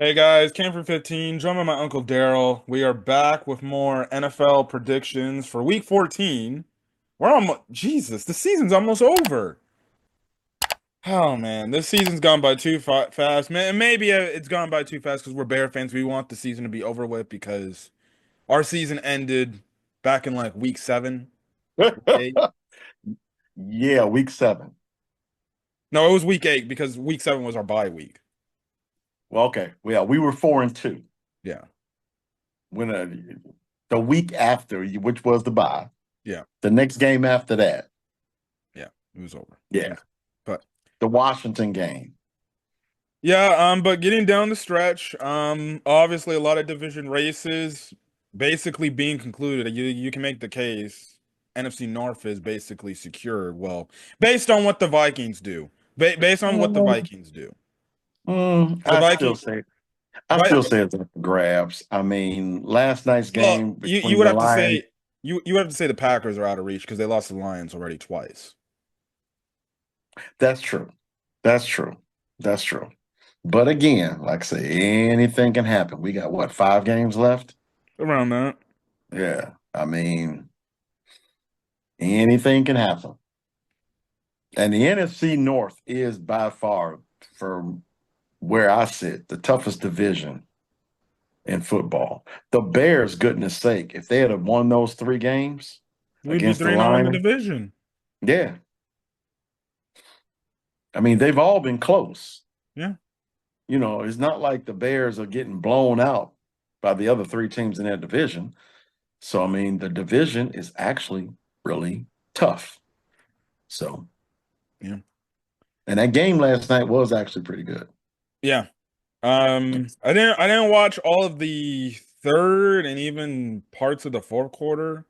Hey guys, Cam for 15, joined by my Uncle Daryl. We are back with more NFL predictions for week 14. We're almost, Jesus, the season's almost over. Oh man, this season's gone by too fast, man. And maybe it's gone by too fast because we're Bear fans. We want the season to be over with because our season ended back in like week seven, week eight. Yeah, week 7. No, it was week eight because week seven was our bye week. Well, okay. Well, we were 4-2 Yeah, when the week after, which was the bye. yeah, The next game after that, yeah. It was over. yeah, But the Washington game. yeah, but getting down the stretch, obviously a lot of division races basically being concluded. You can make the case NFC North is basically secured. Well, based on what the Vikings do. Based on what the Mm, Vikings do. The I still Viking say I Vi still say it's up for grabs. I mean, last night's well, game you between would the have to Lions. say you would have to say the Packers are out of reach because they lost to the Lions already twice. That's true. That's true. That's true. But again, like I say, anything can happen. We got what, 5 games left? Around that. Yeah. I mean, anything can happen. And the NFC North is by far, from where I sit, the toughest division in football. The Bears, goodness sake, if they had have won those 3 games We'd be against the 3-0 in the Lions, division. yeah. I mean, they've all been close. Yeah. It's not like the Bears are getting blown out by the other 3 teams in their division. So, I mean, the division is actually really tough. So, Yeah. and that game last night was actually pretty good. Yeah. I didn't watch all of the third and even parts of the fourth quarter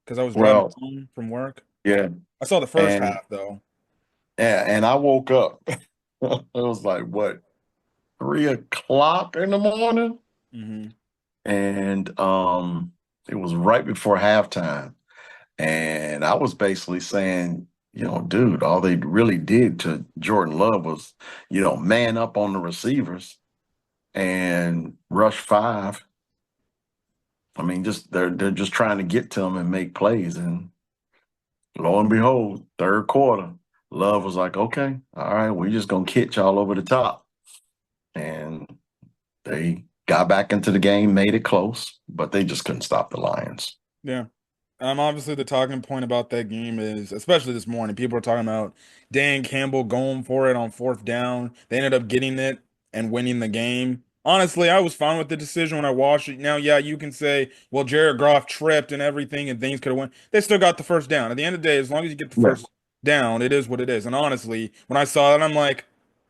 because I was driving Well, home from work. yeah. I saw the first And half though. and I woke up. It was like what, 3 o'clock in the morning, Hmm. and it was right before halftime. And I was basically saying, dude, all they really did to Jordan Love was, man up on the receivers and rush 5. I mean, just they're just trying to get to him and make plays. And lo and behold, third quarter, Love was like, okay, all right, we're just gonna catch y'all over the top. And they got back into the game, made it close, but they just couldn't stop the Lions. Yeah. Obviously the talking point about that game is, especially this morning, people are talking about Dan Campbell going for it on fourth down. They ended up getting it and winning the game. Honestly, I was fine with the decision when I watched it. Now, yeah, you can say, well, Jared Goff tripped and everything and things could have went. They still got the first down. At the end of the day, as long as you get the Yeah. first down, it is what it is. And honestly, when I saw that, I'm like,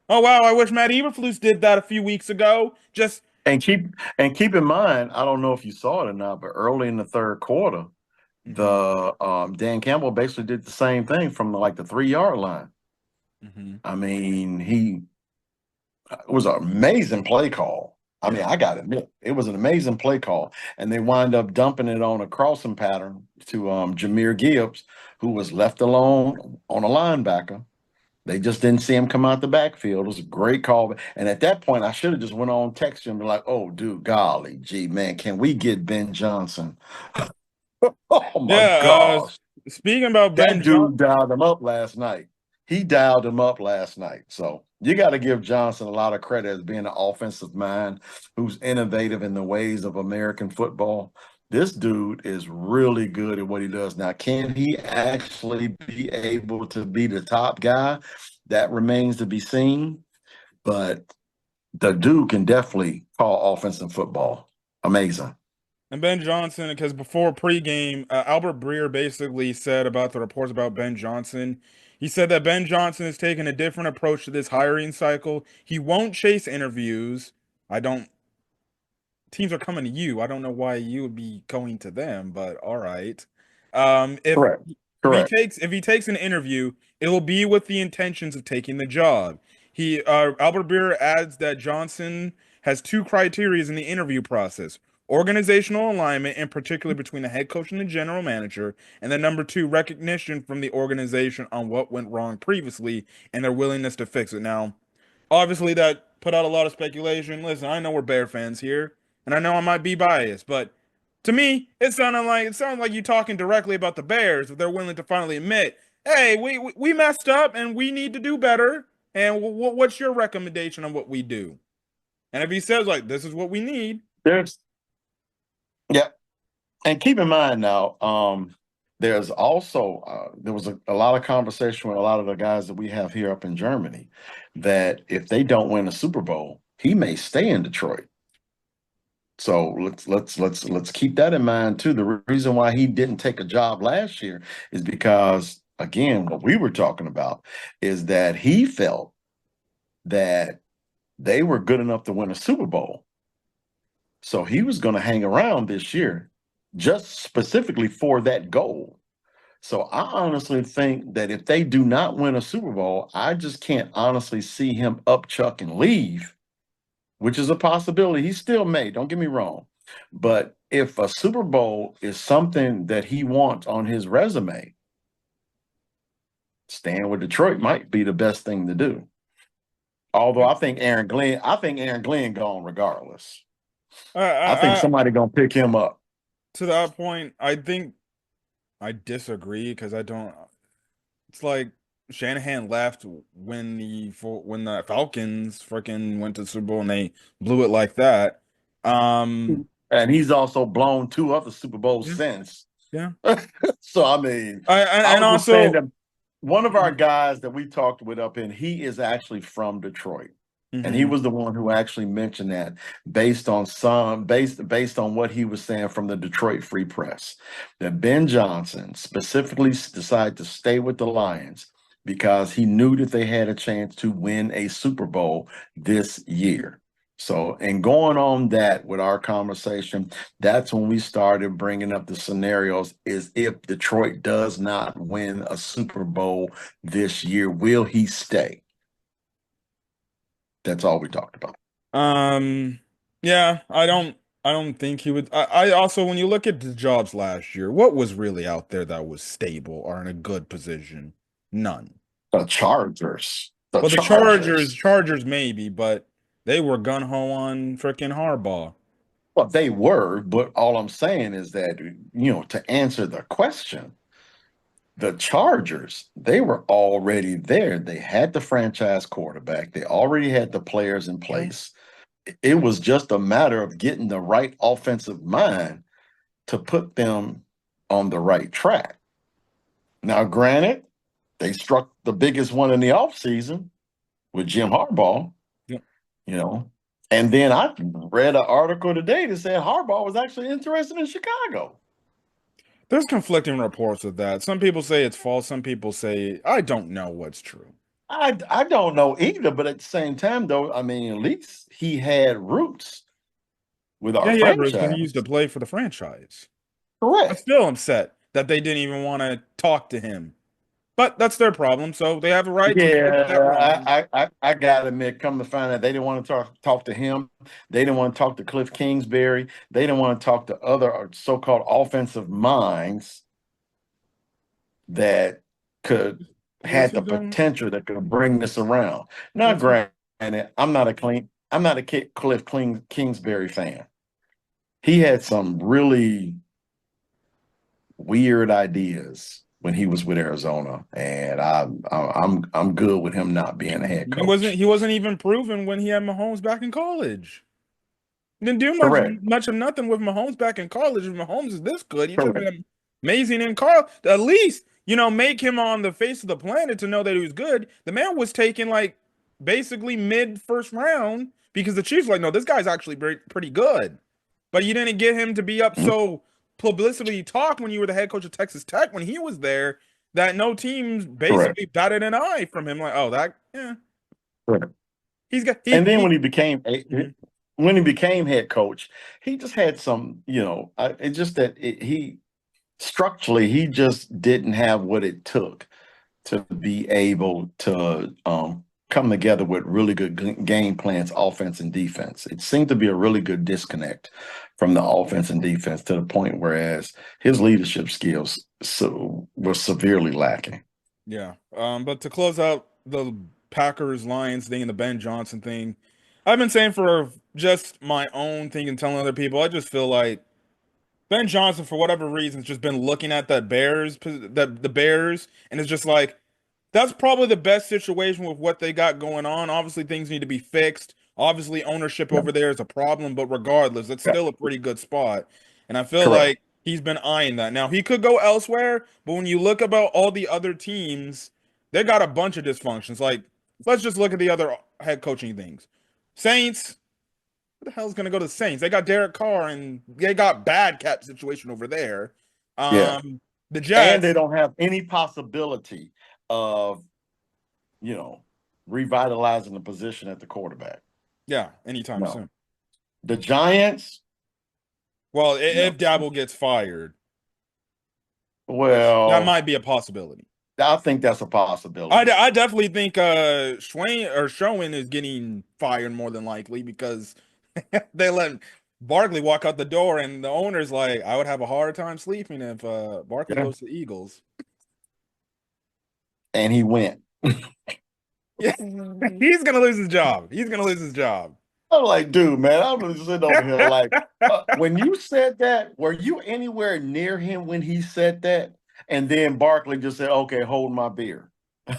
oh wow, I wish Matt Eberflus did that a few weeks ago. Just And keep in mind, I don't know if you saw it or not, but early in the third quarter, hmm the Dan Campbell basically did the same thing from like the 3 yard line. hmm I mean, it was an amazing play call. I mean, Yeah. I got to admit, it was an amazing play call, and they wind up dumping it on a crossing pattern to Jahmyr Gibbs, who was left alone on a linebacker. They just didn't see him come out the backfield. It was a great call. And at that point, I should have just went on text him and be like, oh, dude, golly, gee, man, can we get Ben Johnson? Oh my Yeah, gosh. speaking about Ben That Johnson. dude dialed him up last night. He dialed him up last night. So you got to give Johnson a lot of credit as being an offensive mind who's innovative in the ways of American football. This dude is really good at what he does. Now, can he actually be able to be the top guy? That remains to be seen. But the dude can definitely call offensive football. Amazing. And Ben Johnson, because before pregame, Albert Breer basically said about the reports about Ben Johnson. He said that Ben Johnson is taking a different approach to this hiring cycle. He won't chase interviews. I don't, teams are coming to you. I don't know why you would be going to them, but all right. If Correct. Correct. if he takes an interview, it will be with the intentions of taking the job. Albert Breer adds that Johnson has two criteria in the interview process: organizational alignment, in particular between the head coach and the general manager, and then number two, recognition from the organization on what went wrong previously and their willingness to fix it. Now, obviously, that put out a lot of speculation. Listen, I know we're Bear fans here, and I know I might be biased, but to me, it sounded like you talking directly about the Bears if they're willing to finally admit, hey, we messed up and we need to do better. And what's your recommendation on what we do? And if he says like this is what we need, There's yeah, and keep in mind now, there's also there was a lot of conversation with a lot of the guys that we have here up in Germany that if they don't win a Super Bowl, he may stay in Detroit. So let's keep that in mind too. The reason why he didn't take a job last year is because again, what we were talking about is that he felt that they were good enough to win a Super Bowl. So he was going to hang around this year just specifically for that goal. So I honestly think that if they do not win a Super Bowl, I just can't honestly see him up chuck and leave, which is a possibility. He still may, don't get me wrong. But if a Super Bowl is something that he wants on his resume, staying with Detroit might be the best thing to do. Although I think Aaron Glenn gone regardless. I think somebody gonna pick him up. To that point, I think I disagree because I don't. It's like Shanahan left when the Falcons freaking went to the Super Bowl and they blew it like that. And he's also blown 2 other Super Bowls Yeah. since. Yeah. So I mean, and was just saying also that one of our guys that we talked with up in, he is actually from Detroit. And he Mhm. was the one who actually mentioned that based on what he was saying from the Detroit Free Press, that Ben Johnson specifically decided to stay with the Lions because he knew that they had a chance to win a Super Bowl this year. So, and going on that with our conversation, that's when we started bringing up the scenarios is if Detroit does not win a Super Bowl this year, will he stay? That's all we talked about. Yeah, I don't think he would. I also, when you look at the jobs last year, what was really out there that was stable or in a good position? None. The Chargers. The Well, the Chargers, Chargers. Chargers maybe, but they were gun ho on freaking Harbaugh. Well, they were, but all I'm saying is that, to answer the question, the Chargers, they were already there. They had the franchise quarterback, they already had the players in place. It was just a matter of getting the right offensive mind to put them on the right track. Now, granted, they struck the biggest one in the offseason with Jim Harbaugh, Yeah. And then I read an article today that said Harbaugh was actually interested in Chicago. There's conflicting reports of that. Some people say it's false. Some people say I don't know what's true. I don't know either, but at the same time, though, I mean, at least he had roots with our Yeah, but it continues to franchise. play for the franchise. I'm Correct. still upset that they didn't even want to talk to him. But that's their problem, so they have a right to fix that Yeah, wrong. I gotta admit, come to find out, they didn't want to talk to him. They didn't want to talk to Cliff Kingsbury. They didn't want to talk to other so-called offensive minds that could What's had he the doing? potential that could bring this around. Now, What's he? granted, I'm not a Kingsbury fan. He had some really weird ideas when he was with Arizona, and I'm good with him not being a head He wasn't. coach. He wasn't even proven when he had Mahomes back in college. He didn't do Correct. much of nothing with Mahomes back in college. If Mahomes is this good, he should have Correct. been amazing in college. At least make him on the face of the planet to know that he was good. The man was taken like basically mid first round because the Chiefs were like, no, this guy's actually pretty good. But you didn't get him to be up Mhm. so publicity talk when you were the head coach of Texas Tech when he was there that no teams Correct. basically batted an eye from him. Like, oh, that yeah, Correct. he's got And then he. Mhm. when he became head coach, he just had some, it's just that he structurally he just didn't have what it took to be able to come together with really good game plans, offense and defense. It seemed to be a really good disconnect from the offense and defense to the point whereas his leadership skills were severely lacking. Yeah. But to close out the Packers Lions thing and the Ben Johnson thing, I've been saying for just my own thing and telling other people, I just feel like Ben Johnson, for whatever reason, has just been looking at the Bears, and it's just like that's probably the best situation with what they got going on. Obviously, things need to be fixed. Obviously, ownership Yeah. over there is a problem, but regardless, it's Yeah. still a pretty good spot. And I feel Correct. like he's been eyeing that. Now, he could go elsewhere, but when you look about all the other teams, they got a bunch of dysfunctions. Like, let's just look at the other head coaching things. Saints, who the hell's gonna go to the Saints? They got Derek Carr and they got bad cap situation over there. Yeah. The And Jets, they don't have any possibility of, you know, revitalizing the position at the quarterback. yeah, anytime No. soon. The Giants, Well, no. if Dabble gets fired, which that Well, might be a possibility. I think that's a I, possibility. I definitely think Schoen is getting fired more than likely because they let Barkley walk out the door, and the owner's like, I would have a hard time sleeping if Barkley Yeah. goes to the Eagles. And he went. Yeah, he's gonna lose his job. He's gonna lose his job. I'm like, dude, man, I'm just sitting over here like, when you said that, were you anywhere near him when he said that? And then Barkley just said, okay, hold my beer. Come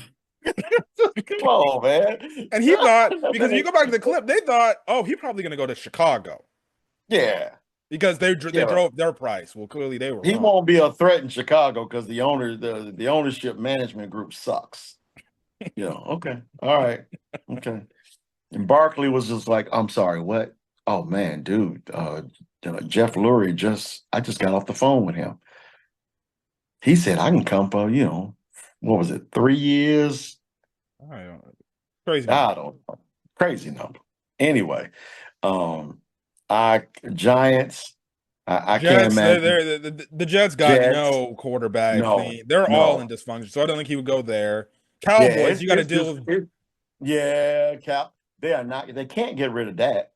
on, man. And he thought, because you go back to the clip, they thought, oh, he's probably gonna go to Chicago Yeah. because they Yeah. drove their price. Well, clearly they were He wrong. won't be a threat in Chicago because the ownership management group sucks. Okay. All right. Okay. And Barkley was just like, I'm sorry, what? Oh man, dude. Jeff Lurie I just got off the phone with him. He said I can come for, what was it, 3 years? I don't know. Crazy I number. don't know. Crazy number. Anyway, um, I Giants, I can't Jets, imagine the Jets got Jets. no quarterback No, thing. They're all in no. dysfunction, so I don't think he would go there. Yeah, Cowboys, you got to it's deal just with. yeah, Cap. They can't get rid of that.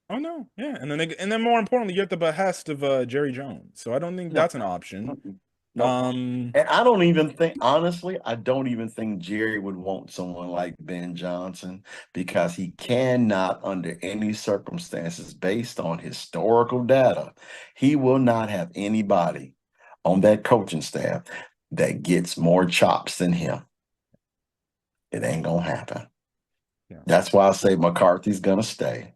Oh no, yeah, and then more importantly, you're at the behest of Jerry Jones, so I don't think No. that's an option. No. And I don't even think, honestly, I don't even think Jerry would want someone like Ben Johnson because he cannot, under any circumstances, based on historical data, he will not have anybody on that coaching staff that gets more chops than him. It ain't gonna happen. Yeah, That's why I say McCarthy's gonna stay.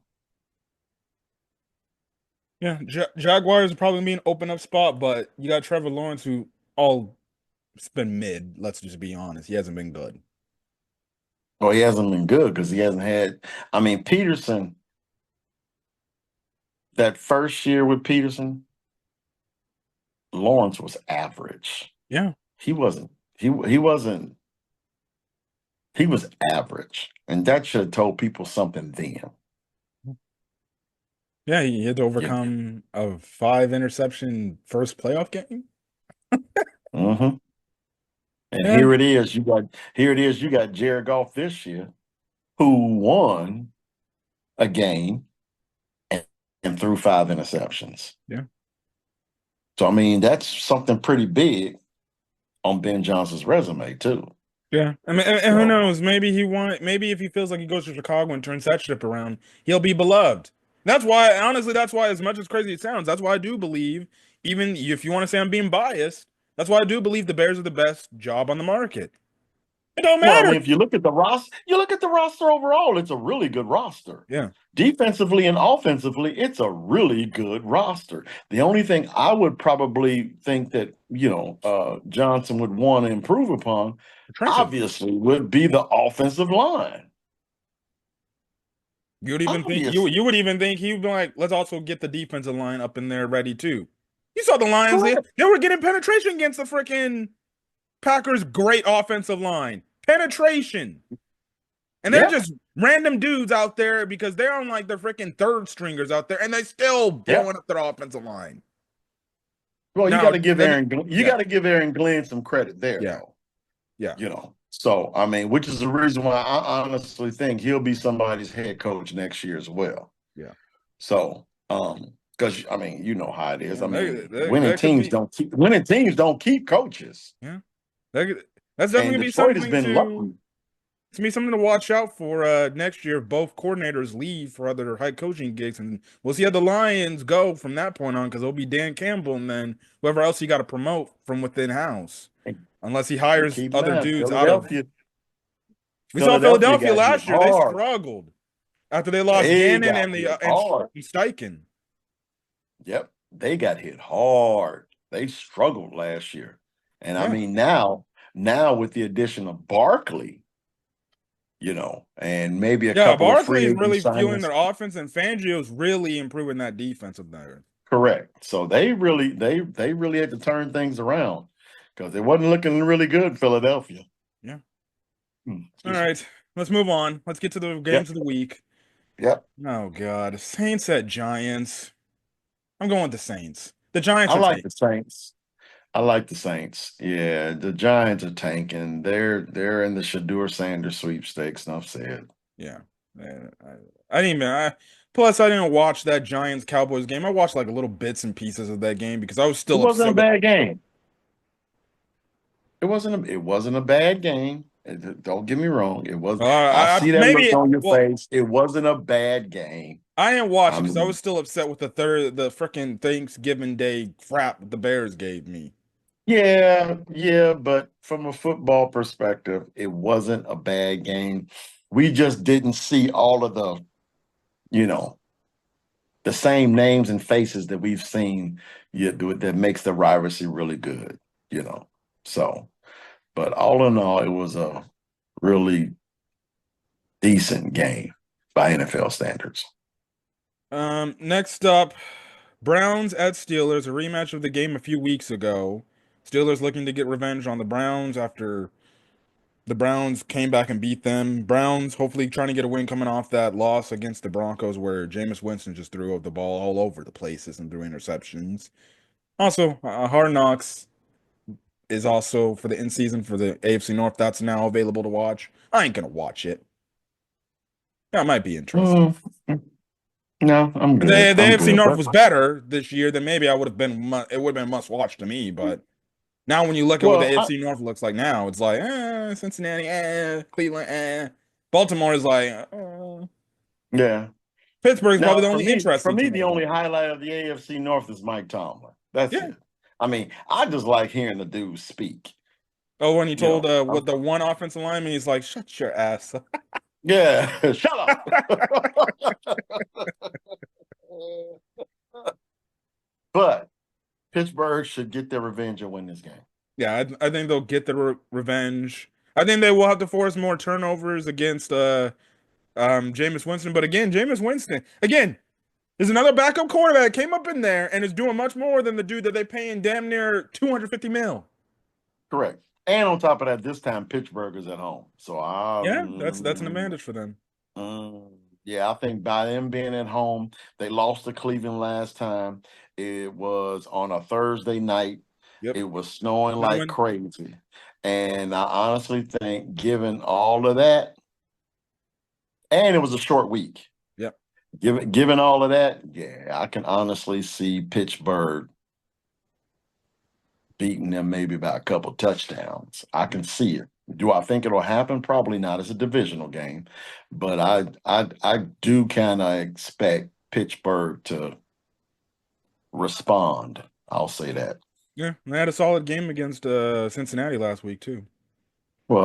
yeah. Jaguars are probably be an open up spot, but you got Trevor Lawrence, who all it's been mid. Let's just be honest, he hasn't been good. Well, he hasn't been good because he hasn't had. I mean, Peterson. That first year with Peterson, Lawrence was average. Yeah, He wasn't. He wasn't. He was average, and that should have told people something then. yeah. He had to Yeah. overcome a 5 interception first playoff game. Mm-hmm. And Yeah, here it is. You got Jared Goff this year, who won a game and threw 5 interceptions. yeah. So I mean, that's something pretty big on Ben Johnson's resume too. Yeah, I mean, and who knows? Maybe if he feels like he goes to Chicago and turns that ship around, he'll be beloved. That's why, honestly, that's why, as much as crazy it sounds, that's why I do believe, even if you want to say I'm being biased, that's why I do believe the Bears are the best job on the market. It don't Well, I mean, matter. if you look at the roster overall, it's a really good roster. Yeah, Defensively and offensively, it's a really good roster. The only thing I would probably think that, Johnson would want to improve upon, the trenches. obviously, would be the offensive line. You would even think Obviously. you would even think he would be like, let's also get the defensive line up in there ready too. You saw the Lions; Correct. they were getting penetration against the freaking Packers' great offensive line. Penetration. And they're Yeah. just random dudes out there because they're on like the freaking third stringers out there, and they still blowing up their offensive line. Well, you Now, got to give then, Aaron Glenn some credit there, yeah, though. yeah. So I mean, which is the reason why I honestly think he'll be somebody's head coach next year as well. Yeah. So, because I mean, you know how it is. Yeah, I mean, that could be, winning teams don't keep coaches. yeah. That's And definitely gonna be Detroit has something been to. lucky. It's gonna be something to watch out for next year if both coordinators leave for other head coaching gigs, and we'll see how the Lions go from that point on because it'll be Dan Campbell and then whoever else he got to promote from within house, unless he And hires keep in other mind, dudes out of. Philadelphia, We saw Philadelphia Philadelphia got hit last year; they hard. struggled after they lost They Gannon got and the hit and hard. Steichen. Yep, they got hit hard. They struggled last year, and I Yeah. mean now with the addition of Barkley, and maybe a Yeah, couple of Barkley free is agent really fueling signings. their offense, and Fangio's really improving that defense of theirs. Correct. So they really had to turn things around because it wasn't looking really good in Philadelphia. Yeah. All Excuse me. right, let's move on. Let's get to the games of the week. Yep. Oh God, Saints at Giants. I'm going with the Saints. The Giants I are like tanking. the Saints. I like the Saints. Yeah, the Giants are tanking. They're in the Shadur Sanders sweepstakes. Enough said. Yeah, I didn't even. Plus, I didn't watch that Giants Cowboys game. I watched like little bits and pieces of that game because I was It still wasn't a upset with. bad game. It wasn't a bad game. Don't get me wrong. It was. I see that look Maybe. on your Well, face. It wasn't a bad game. I didn't watch it I because I mean, was still upset with the freaking Thanksgiving Day crap the Bears gave me. yeah, but from a football perspective, it wasn't a bad game. We just didn't see all of you know, the same names and faces that we've seen that makes the rivalry really good. So, but all in all, it was a really decent game by NFL standards. Next up, Browns at Steelers, a rematch of the game a few weeks ago. Steelers looking to get revenge on the Browns after the Browns came back and beat them. Browns hopefully trying to get a win coming off that loss against the Broncos where Jameis Winston just threw the ball all over the places and threw interceptions. Also, Hard Knocks is also for the in season for the AFC North. That's now available to watch. I ain't gonna watch it. That might be interesting. No, I'm The, good. the I'm AFC good. North But was better this year, then maybe I would have been. It would have been must watch to me. But now, when you look at what the well, AFC North looks like now, it's like Cincinnati, Cleveland, Baltimore is like yeah. Pittsburgh's probably Now, the for only me, interesting team the at the only moment. highlight of the AFC North is Mike Tomlin. That's Yeah. it. I mean, I just like hearing the dude speak. Oh, when he You told know, what the one offensive lineman, he's like, "Shut your ass up." yeah, shut up. But Pittsburgh should get their revenge and win this game. Yeah, I think they'll get the revenge. I think they will have to force more turnovers against Jameis Winston. But again, Jameis Winston again is another backup quarterback came up in there and is doing much more than the dude that they paying damn near 250 mil. Correct. And on top of that, this time Pittsburgh is at home. So Yeah, that's an advantage for them. yeah, I think by them being at home, they lost to Cleveland last time. It was on a Thursday night. Yep. It was snowing No like win. crazy. And I honestly think, given all of that, and it was a short week. Yep. Given all of that, yeah, I can honestly see Pittsburgh beating them maybe by a couple touchdowns. I can see it. Do I think it'll happen? Probably not. It's a divisional game, but I do kind of expect Pittsburgh to respond. I'll say that. Yeah, they had a solid game against Cincinnati last week too.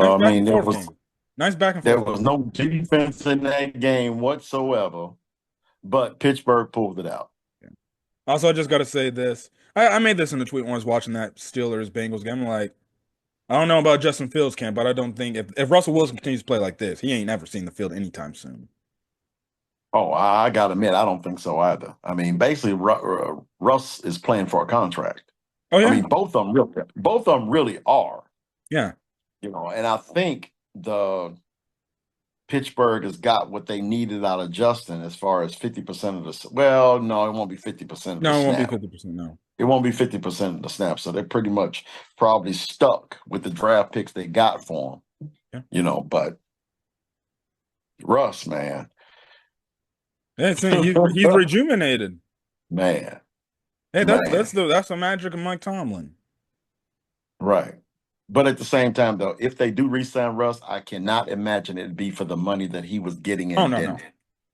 Nice Well, I back mean, and forth game. Nice back and there forth was game. no defense in that game whatsoever, but Pittsburgh pulled it out. Yeah. Also, I just got to say this. I made this in the tweet when I was watching that Steelers Bengals game. I'm like, I don't know about Justin Fields camp, but I don't think if Russell Wilson continues to play like this, he ain't never seen the field anytime soon. Oh, I got to admit, I don't think so either. I mean, basically, Russ is playing for a contract. Oh yeah, I mean, both of them really are. yeah. And I think the Pittsburgh has got what they needed out of Justin as far as 50% of the. Well, no, it won't be 50% of the No, it won't be snap. 50%. No. It won't be 50% of the snap. So they're pretty much probably stuck with the draft picks they got for him. Yeah. But Russ, man. Yeah, he's rejuvenated. Man. Hey, that's the magic of Mike Tomlin. Right. But at the same time, though, if they do re-sign Russ, I cannot imagine it'd be for the money that he was getting Oh in no, no. Denver.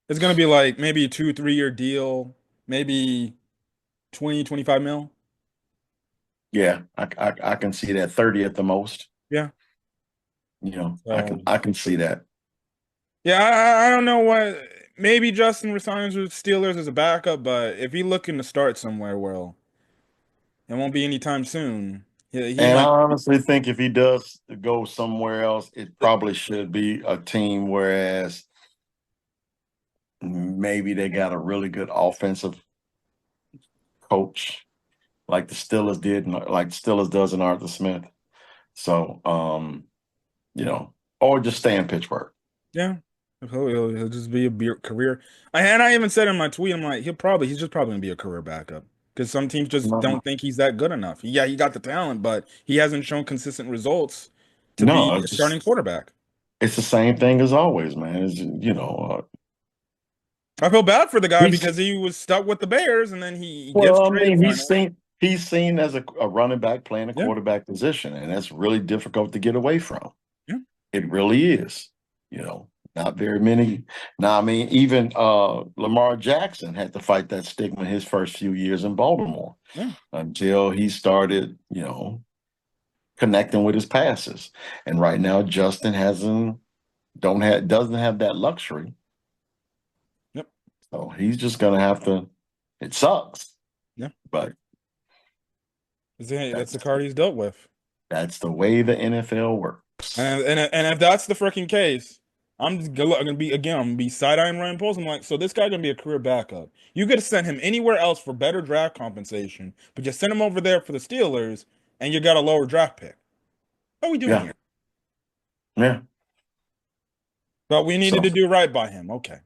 It's gonna be like maybe a 2, 3 year deal, maybe 20, 25 mil. Yeah, I can see that 30 at the most. Yeah. You know, So I can see that. yeah, I don't know what. Maybe Justin resigns with Steelers as a backup, but if he's looking to start somewhere, well, it won't be anytime soon. He And I might. honestly think if he does go somewhere else, it probably should be a team, whereas maybe they got a really good offensive coach like the Steelers did, like the Steelers does in Arthur Smith. So, you know, or just stay in Pittsburgh. Yeah, he'll just be a career. And I even said in my tweet, I'm like, he's just probably gonna be a career backup because some teams just No, don't think he's that good enough. Yeah, he got the talent, but he hasn't shown consistent results to be no, a starting quarterback. it's the same thing as always, man. It's, you know, I feel bad for the guy he's because he was stuck with the Bears and then he gets well, I traded mean, finally. he's seen as a running back playing a Yeah, quarterback position, and that's really difficult to get away from. yeah. It really is. You know, not very many. Now, I mean, even Lamar Jackson had to fight that stigma his first few years in Baltimore Yeah. until he started, you know, connecting with his passes. And right now, Justin hasn't don't have doesn't have that luxury. Yep. So he's just gonna have to. It sucks, Yeah. but That's the that's card he's dealt with. that's the way the NFL works. And if that's the freaking case, I'm just gonna be again. I'm gonna be side eyeing Ryan Poles. I'm like, so this guy gonna be a career backup. You could have sent him anywhere else for better draft compensation, but just send him over there for the Steelers, and you got a lower draft pick. What are we doing Yeah, here? yeah. But we needed So to do right by him. Okay,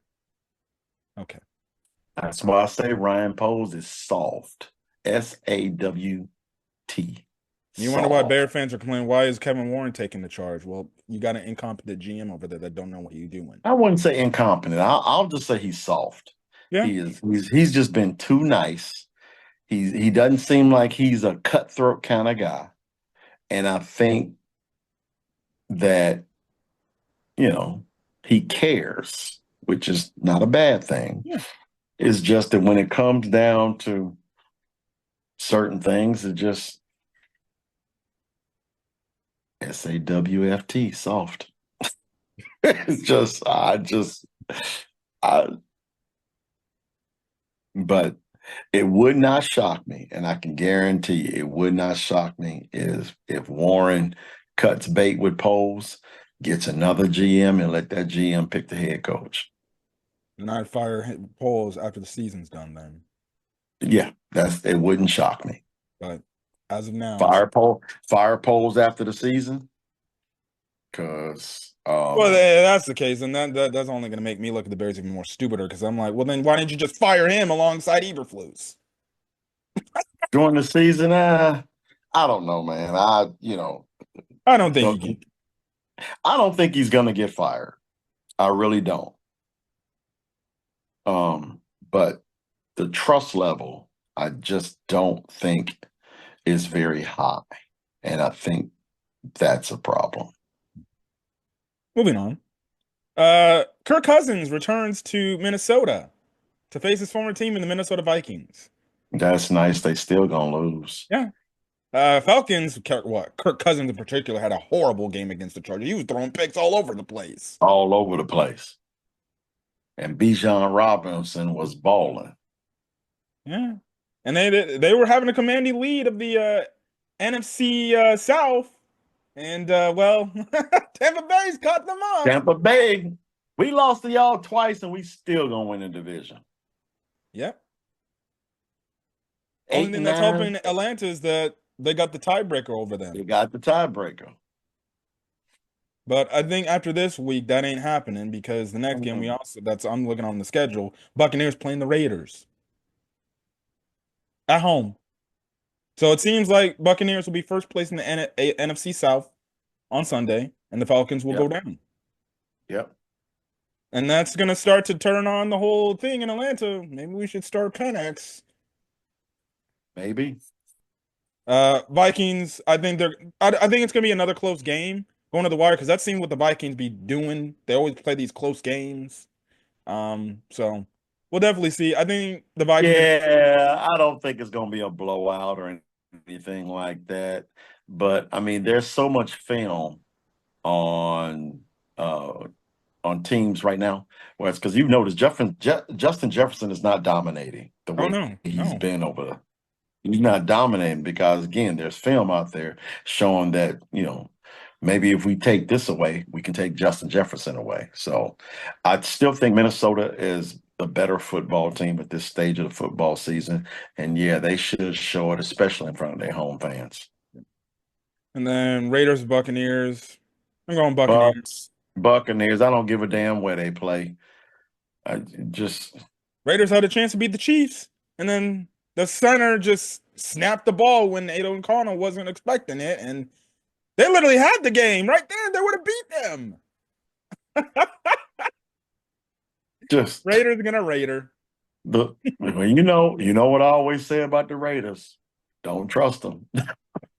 okay. that's why I say Ryan Poles is soft. SAWT. You wonder why Soft. Bear fans are complaining? Why is Kevin Warren taking the charge? Well, you got an incompetent GM over there that don't know what you're doing. I wouldn't say incompetent. I'll just say he's soft. Yeah, He's just been too nice. He doesn't seem like he's a cutthroat kind of guy. And I think that, you know, he cares, which is not a bad thing. yeah. It's just that when it comes down to certain things, it just SAWFT soft. It's just I but it would not shock me, and I can guarantee you it would not shock me is if Warren cuts bait with Poles, gets another GM, and let that GM pick the head coach. Not fire Poles after the season's done then. Yeah, that's it wouldn't shock me. But as of now, it's Fire Poles after the season. Because well, that's the case, and that's only going to make me look at the Bears even more stupider. Because I'm like, well, then why didn't you just fire him alongside Eberflus? during the season, I don't know, man. I don't think he Look, can. I don't think he's gonna get fired. I really don't. But the trust level, I just don't think is very high. And I think that's a problem. Moving on. Kirk Cousins returns to Minnesota to face his former team in the Minnesota Vikings. That's nice. They still gonna lose. Yeah. Falcons. Kirk Cousins in particular had a horrible game against the Chargers. He was throwing picks all over the place. All over the place. And Bijan Robinson was balling. Yeah. And they were having a commanding lead of the NFC South. And well, Tampa Bay's cut them off. Tampa Bay, we lost to y'all twice and we still gonna win the division. Yep. Eight Only thing and that's nine, helping Atlanta is that they got the tiebreaker over them. they got the tiebreaker. But I think after this week, that ain't happening because the next game I'm looking on the schedule, Buccaneers playing the Raiders at home. So it seems like Buccaneers will be first place in the NFC South on Sunday, and the Falcons will go down. Yep. And that's going to start to turn on the whole thing in Atlanta. Maybe we should start Penix. Maybe. Vikings. I think they're. I think it's gonna be another close game going to the wire because that's seen what the Vikings be doing. They always play these close games. So we'll definitely see. I think the Vikings. Yeah, I don't think it's going to be a blowout or anything like that. But I mean, there's so much film on uh on teams right now. Whereas, because you've noticed Justin Jefferson is not dominating the Oh way no, he's no. been over. He's not dominating because again, there's film out there showing that maybe if we take this away, we can take Justin Jefferson away. So I still think Minnesota is a better football team at this stage of the football season. And yeah, they should show it, especially in front of their home fans. And then Raiders, Buccaneers. I'm going Buccaneers. Bucks, Buccaneers, I don't give a damn where they play. I just Raiders had a chance to beat the Chiefs, and then the center just snapped the ball when Aiden O'Connell wasn't expecting it, and they literally had the game right there. They would have beat them. just Raiders gonna Raider. you know what I always say about the Raiders. Don't trust them.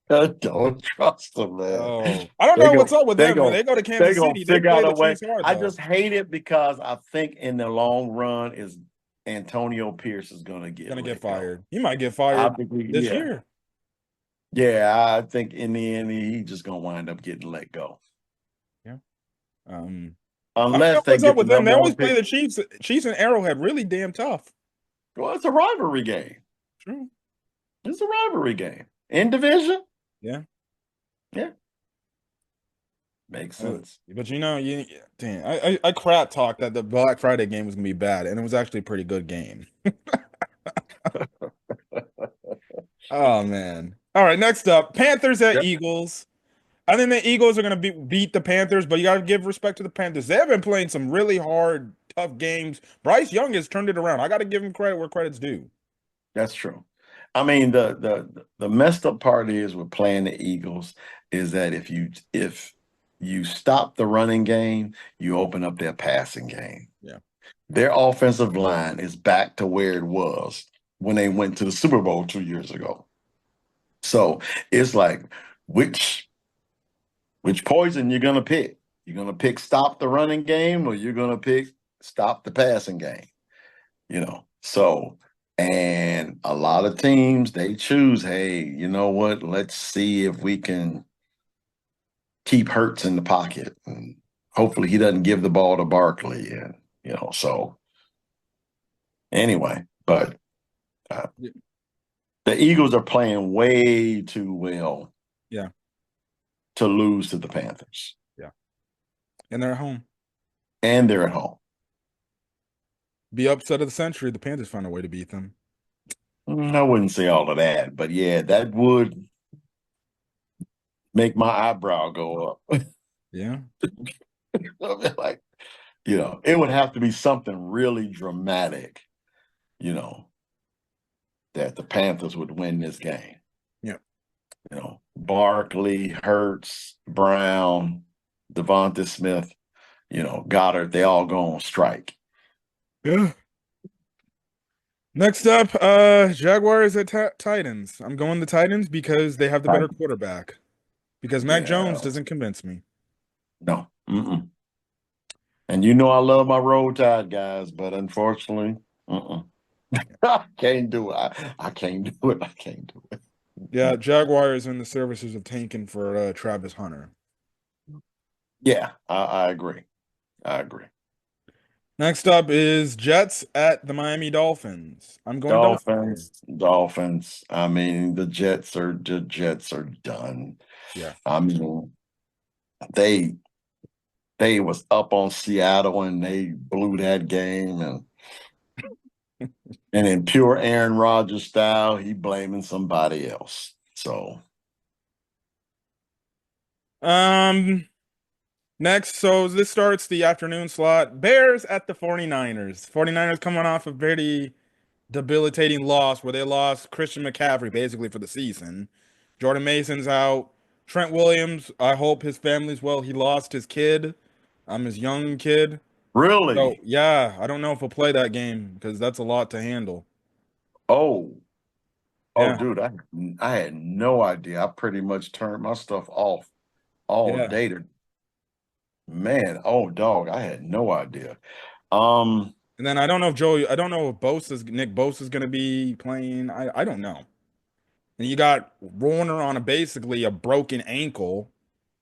Don't trust them, man. Oh, I don't They know go, what's up with they them, man. go, They go to they Kansas gonna City. They figure play out the a way. Chiefs hard I though. just hate it because I think in the long run is Antonio Pierce is gonna get Gonna get let go. fired. He might get I fired think this year. yeah, I think in the end he just gonna wind up getting let go. Yeah. Um, I don't know Unless they what's up get the with them. They number always one play pick. the Chiefs. Chiefs and Arrowhead really damn tough. Well, it's a rivalry game. True. It's a rivalry game. In division? Yeah. Yeah. Makes sense. But damn, I crap talked that the Black Friday game was gonna be bad, and it was actually a pretty good game. Oh man. All right, next up, Panthers at Yep. Eagles. I think the Eagles are gonna beat the Panthers, but you gotta give respect to the Panthers. They have been playing some really hard, tough games. Bryce Young has turned it around. I gotta give him credit where credit's due. That's true. I mean, the messed up part is with playing the Eagles is that if you stop the running game, you open up their passing game. Yeah. Their offensive line is back to where it was when they went to the Super Bowl 2 years ago. So it's like which poison you're gonna pick? You're gonna pick stop the running game or you're gonna pick stop the passing game, So and a lot of teams they choose, hey, you know what? Let's see if we can keep Hurts in the pocket. And hopefully he doesn't give the ball to Barkley. And so anyway, but uh, Yeah. the Eagles are playing way too well Yeah. to lose to the Panthers. Yeah. And they're at home. And they're at home. Be upset of the century. The Panthers found a way to beat them. I wouldn't say all of that, but yeah, that would make my eyebrow go up. Yeah. Like, it would have to be something really dramatic, that the Panthers would win this game. Yeah. Barkley, Hurts, Brown, Devonta Smith, Goddard, they all go on strike. Yeah. Next up, Jaguars at Titans. I'm going the Titans because they have the better quarterback. Because Mac Jones doesn't convince me. No. Mm-mm. And I love my Roll Tide guys, but unfortunately, I can't do it. I can't do it. I can't do it. Yeah, Jaguars in the services of tanking for Travis Hunter. Yeah, I agree. I agree. Next up is Jets at the Miami Dolphins. I'm going Dolphins. Dolphins. I mean, the Jets are done. Yeah. I mean, they was up on Seattle and they blew that game and in pure Aaron Rodgers style, he blaming somebody else. So next, so this starts the afternoon slot. Bears at the 49ers. 49ers coming off a very debilitating loss where they lost Christian McCaffrey basically for the season. Jordan Mason's out. Trent Williams, I hope his family's well. He lost his kid, his young kid. really? So yeah, I don't know if he'll play that game because that's a lot to handle. Oh, Oh, Yeah, dude, I had no idea. I pretty much turned my stuff off all yeah. day. Man, oh dog, I had no idea. Um, And then I don't know if Nick Bosa's going to be playing. I don't know. And you got Warner on basically a broken ankle.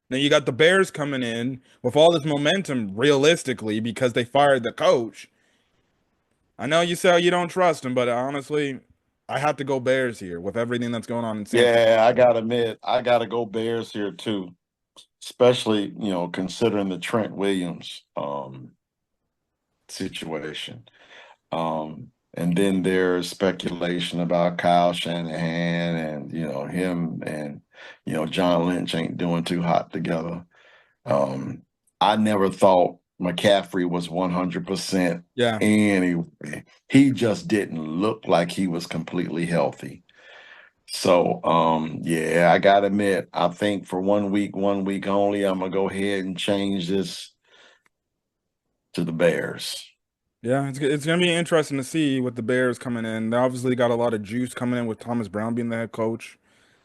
Then you got the Bears coming in with all this momentum, realistically, because they fired the coach. I know you say you don't trust him, but honestly, I have to go Bears here with everything that's going on in San Francisco. yeah, I gotta admit, I gotta go Bears here too, especially, considering the Trent Williams situation. And then there's speculation about Kyle Shanahan and, him and, John Lynch ain't doing too hot together. Um, I never thought McCaffrey was 100% Yeah, anyway. He just didn't look like he was completely healthy. So, yeah, I gotta admit, I think for 1 week only, I'm gonna go ahead and change this to the Bears. yeah, it's gonna be interesting to see with the Bears coming in. They obviously got a lot of juice coming in with Thomas Brown being the head coach.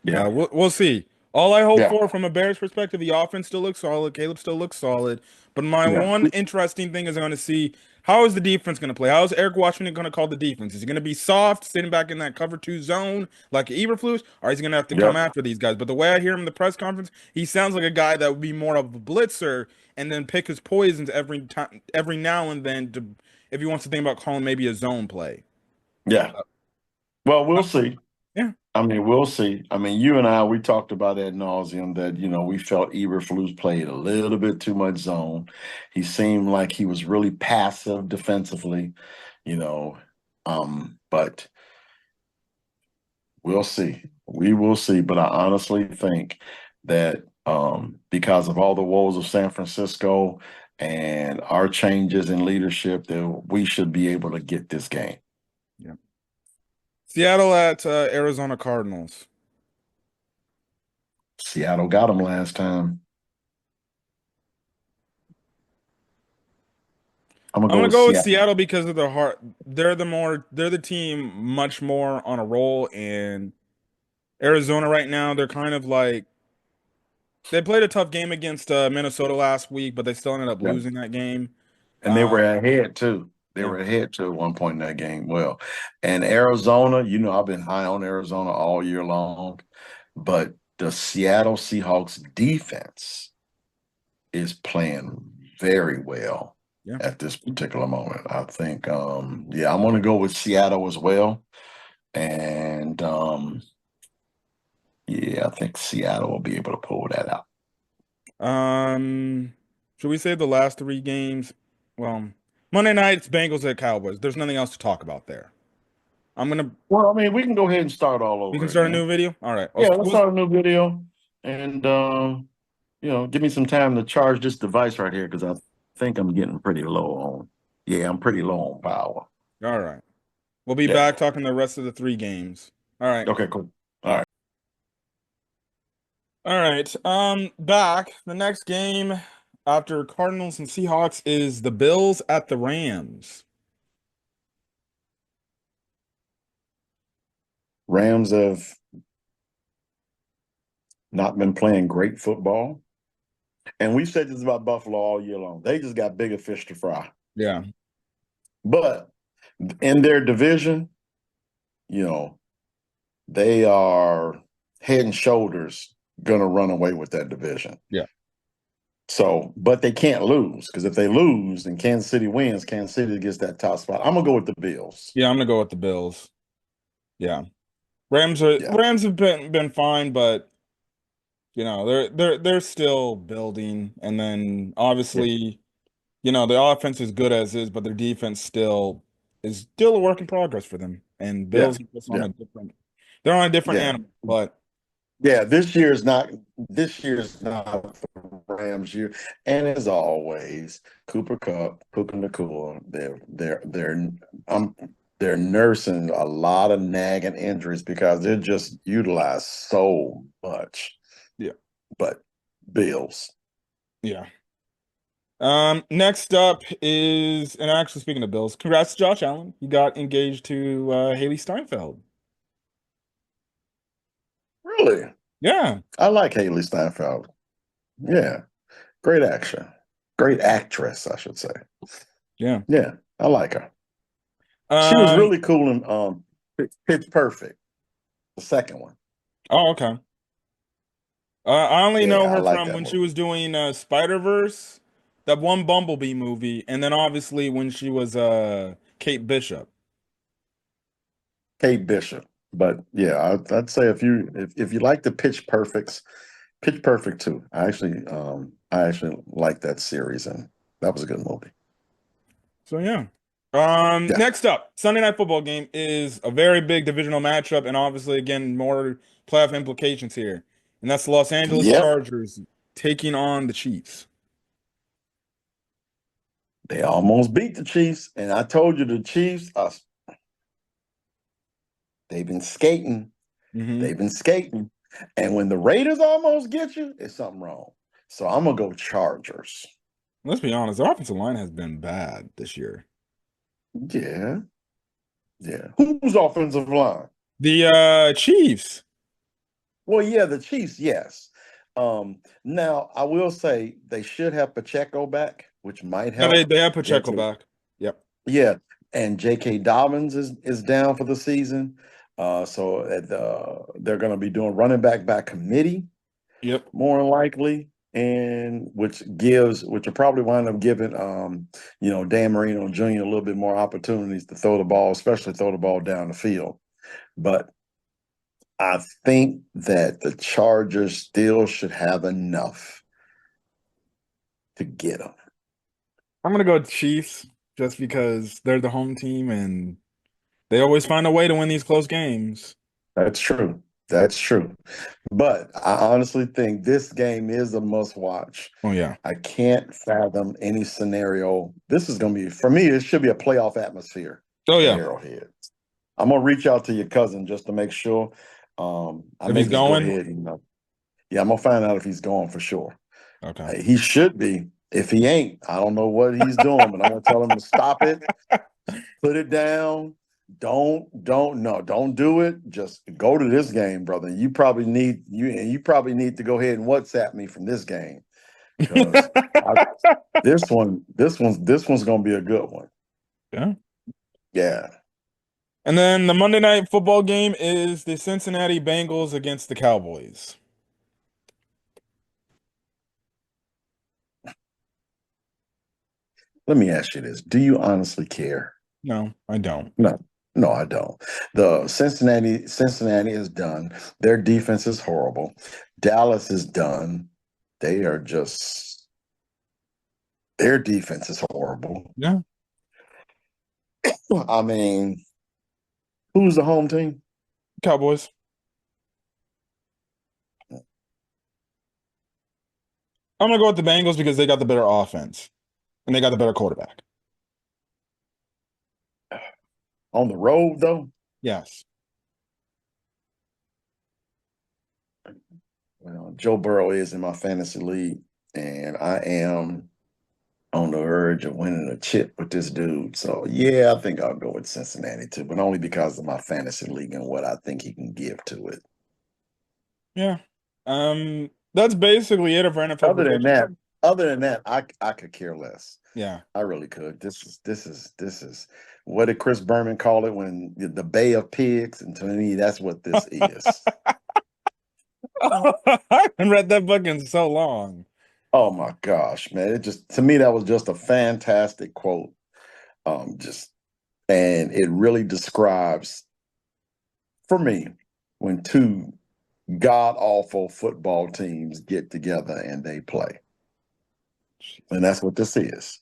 Yeah, We'll see. All I hope yeah, for from a Bears perspective, the offense still looks solid. Caleb still looks solid. But my yeah, one interesting thing is I'm going to see how is the defense going to play? How is Eric Washington going to call the defense? Is he going to be soft, sitting back in that cover two zone like Eberflus, or is he going to have to come yep, after these guys? But the way I hear him in the press conference, he sounds like a guy that would be more of a blitzer and then pick his poisons every time, every now and then to if he wants to think about calling maybe a zone play. yeah. Well, we'll Uh, see. Yeah. I mean, we'll see. I mean, you and I, we talked about ad nauseum that, we felt Eberflus played a little bit too much zone. He seemed like he was really passive defensively, you know. But we'll see. We will see. But I honestly think that because of all the woes of San Francisco and our changes in leadership, that we should be able to get this game. Yeah. Seattle at Arizona Cardinals. Seattle got them last time. I'm gonna I'm go gonna with go with Seattle. Seattle because of their heart. They're the team much more on a roll. And Arizona right now, they're kind of like they played a tough game against Minnesota last week, but they still ended up Yeah. losing that game. And they were Um, ahead too. They yeah. were ahead too at one point in that game. Well, and Arizona, I've been high on Arizona all year long, but the Seattle Seahawks defense is playing very well Yeah. at this particular moment. I think, yeah, I'm going to go with Seattle as well. And yeah, I think Seattle will be able to pull that out. Um, should we say the last three games? Well, Monday night it's Bengals at Cowboys. There's nothing else to talk about there. I'm gonna Well, I mean, we can go ahead and start all We can over start a again. new video. All right. Yeah, let's start a new video. And give me some time to charge this device right here because I think I'm getting pretty low on. Yeah, I'm pretty low on power. All right. We'll be Yeah. back talking the rest of the three games. All right. Okay, cool. All right. All right. Back. The next game after Cardinals and Seahawks is the Bills at the Rams. Rams have not been playing great football. And we've said this about Buffalo all year long. They just got bigger fish to fry. Yeah. But in their division, you know, they are head and shoulders going to run away with that division. Yeah. So, but they can't lose because if they lose and Kansas City wins, Kansas City gets that top spot. I'm gonna go with the Bills. Yeah, I'm gonna go with the Bills. Yeah. Yeah, Rams have been fine, but they're still building. And then yeah, obviously, the offense is good as is, but their defense still a work in progress for them. And yeah, Bills are just yeah, they're on a different yeah, animal, but yeah. This year's not the Rams year. And as always, Cooper Cup, Puka Nacua, um they're nursing a lot of nagging injuries because they're just utilized so much. yeah. But Bills. Yeah. Next up is, and actually speaking of Bills, congrats to Josh Allen. He got engaged to Haley Steinfeld. Really? Yeah, I like Haley Steinfeld. Yeah. Great action. Great actress, I should say. yeah. Yeah, I like her. She was Um. really cool in Pitch Perfect, the second one. Oh, okay. I only know Yeah, I her like from that when she movie. was doing Spider-Verse, that one Bumblebee movie, and then obviously when she was Kate Bishop. Kate Bishop. But yeah, I'd say if you like the Pitch Perfects, Pitch Perfect too. I actually like that series and that was a good movie. So yeah. Yeah. Next up, Sunday Night Football game is a very big divisional matchup, and obviously, again, more playoff implications here. And that's the Los Angeles Yep. Chargers taking on the Chiefs. They almost beat the Chiefs. And I told you the Chiefs, they've been skating. Hmm. They've been skating. And when the Raiders almost get you, it's something wrong. So I'm gonna go Chargers. Let's be honest, the offensive line has been bad this year. Yeah. Yeah. Who's offensive line? The Chiefs. Well, yeah, the Chiefs, yes. Now I will say they should have Pacheco back, which might Yeah, they help. they have They're Pacheco back. Yep. Yeah, and J.K. Dobbins is down for the season. So they're going to be doing running back committee Yep. more than likely, and which will probably wind up giving Dan Marino Jr. a little bit more opportunities to throw the ball, especially throw the ball down the field. But I think that the Chargers still should have enough to get them. I'm gonna go Chiefs just because they're the home team and they always find a way to win these close games. That's true. That's true. But I honestly think this game is a must watch. Oh yeah. I can't fathom any scenario. This is going to be, for me, it should be a playoff atmosphere Oh at yeah. Arrowhead. I'm going to reach out to your cousin just to make sure. I If may he's just go going, ahead and, yeah, I'm going to find out if he's going for sure. okay. He should be. If he ain't, I don't know what he's doing, but I'm going to tell him to stop it, put it down. Don't do it. Just go to this game, brother. You probably need to go ahead and WhatsApp me from this game because this one's gonna be a good one. Yeah. Yeah. And then the Monday night football game is the Cincinnati Bengals against the Cowboys. Let me ask you this: do you honestly care? No, I don't. No, no, I don't. The Cincinnati is done. Their defense is horrible. Dallas is done. They are just their defense is horrible. Yeah. I mean, who's the home team? Cowboys. I'm gonna go with the Bengals because they got the better offense and they got the better quarterback. On the road, though? Yes. Well, Joe Burrow is in my fantasy league, and I am on the verge of winning a chip with this dude. So, yeah, I think I'll go with Cincinnati too, but only because of my fantasy league and what I think he can give to it. Yeah. That's basically it for NFL Other than predictions. that, other than that, I could care less. Yeah. I really could. This is what did Chris Berman call it when the Bay of Pigs? And to me, that's what this is. I haven't read that book in so long. Oh my gosh, man. It just to me that was just a fantastic quote. Just and it really describes for me when two god awful football teams get together and they play. And that's what this is.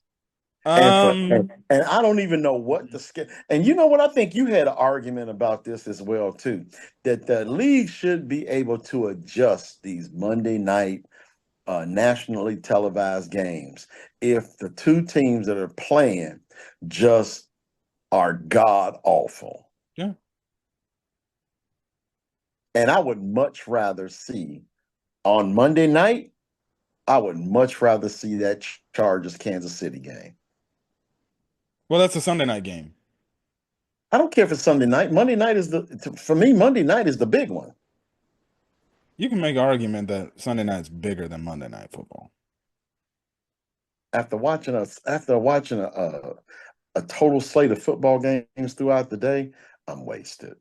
And I don't even know what the scale. And you know what? I think you had an argument about this as well too. That the league should be able to adjust these Monday night nationally televised games if the two teams that are playing just are god awful. Yeah. And I would much rather see on Monday night, I would much rather see that Chargers Kansas City game. Well, that's a Sunday night game. I don't care if it's Sunday night. Monday night is for me, Monday night is the big one. You can make an argument that Sunday night's bigger than Monday Night Football. After watching a total slate of football games throughout the day, I'm wasted.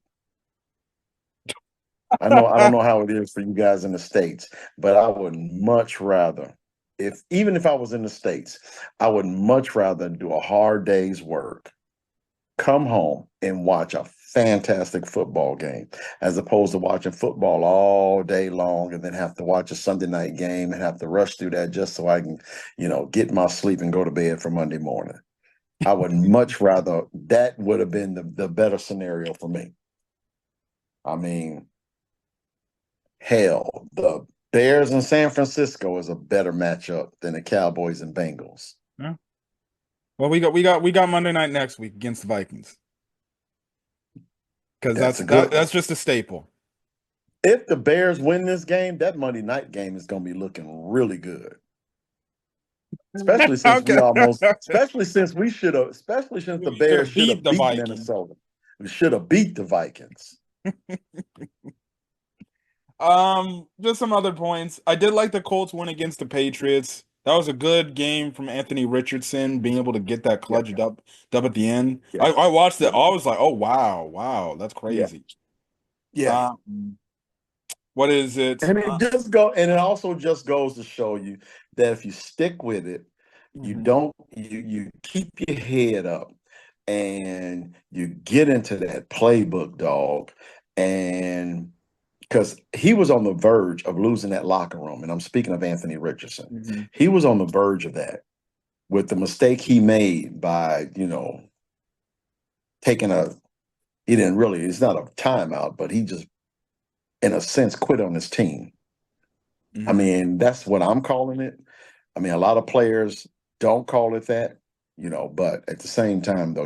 I don't know how it is for you guys in the States, but I would much rather, if even if I was in the States, I would much rather do a hard day's work, come home and watch a fantastic football game as opposed to watching football all day long and then have to watch a Sunday night game and have to rush through that just so I can, get my sleep and go to bed for Monday morning. I would much rather that would have been the better scenario for me. I mean, hell, the Bears in San Francisco is a better matchup than the Cowboys and Bengals. Yeah. Well, we got Monday night next week against the Vikings. Because that's just a staple. If the Bears win this game, that Monday night game is going to be looking really good. Especially since the Bears should have beat Minnesota. We should have beat the Vikings. Just some other points. I did like the Colts win against the Patriots. That was a good game from Anthony Richardson, being able to get that clutch dub at the end. Yeah. I watched it. I was like, oh wow, that's crazy. Yeah. What is it? And it also just goes to show you that if you stick with it, you keep your head up and you get into that playbook, dog. And because he was on the verge of losing that locker room, and I'm speaking of Anthony Richardson. He was on the verge of that with the mistake he made by, taking it's not a timeout, but he just, in a sense, quit on his team. I mean, that's what I'm calling it. I mean, a lot of players don't call it that, but at the same time, though,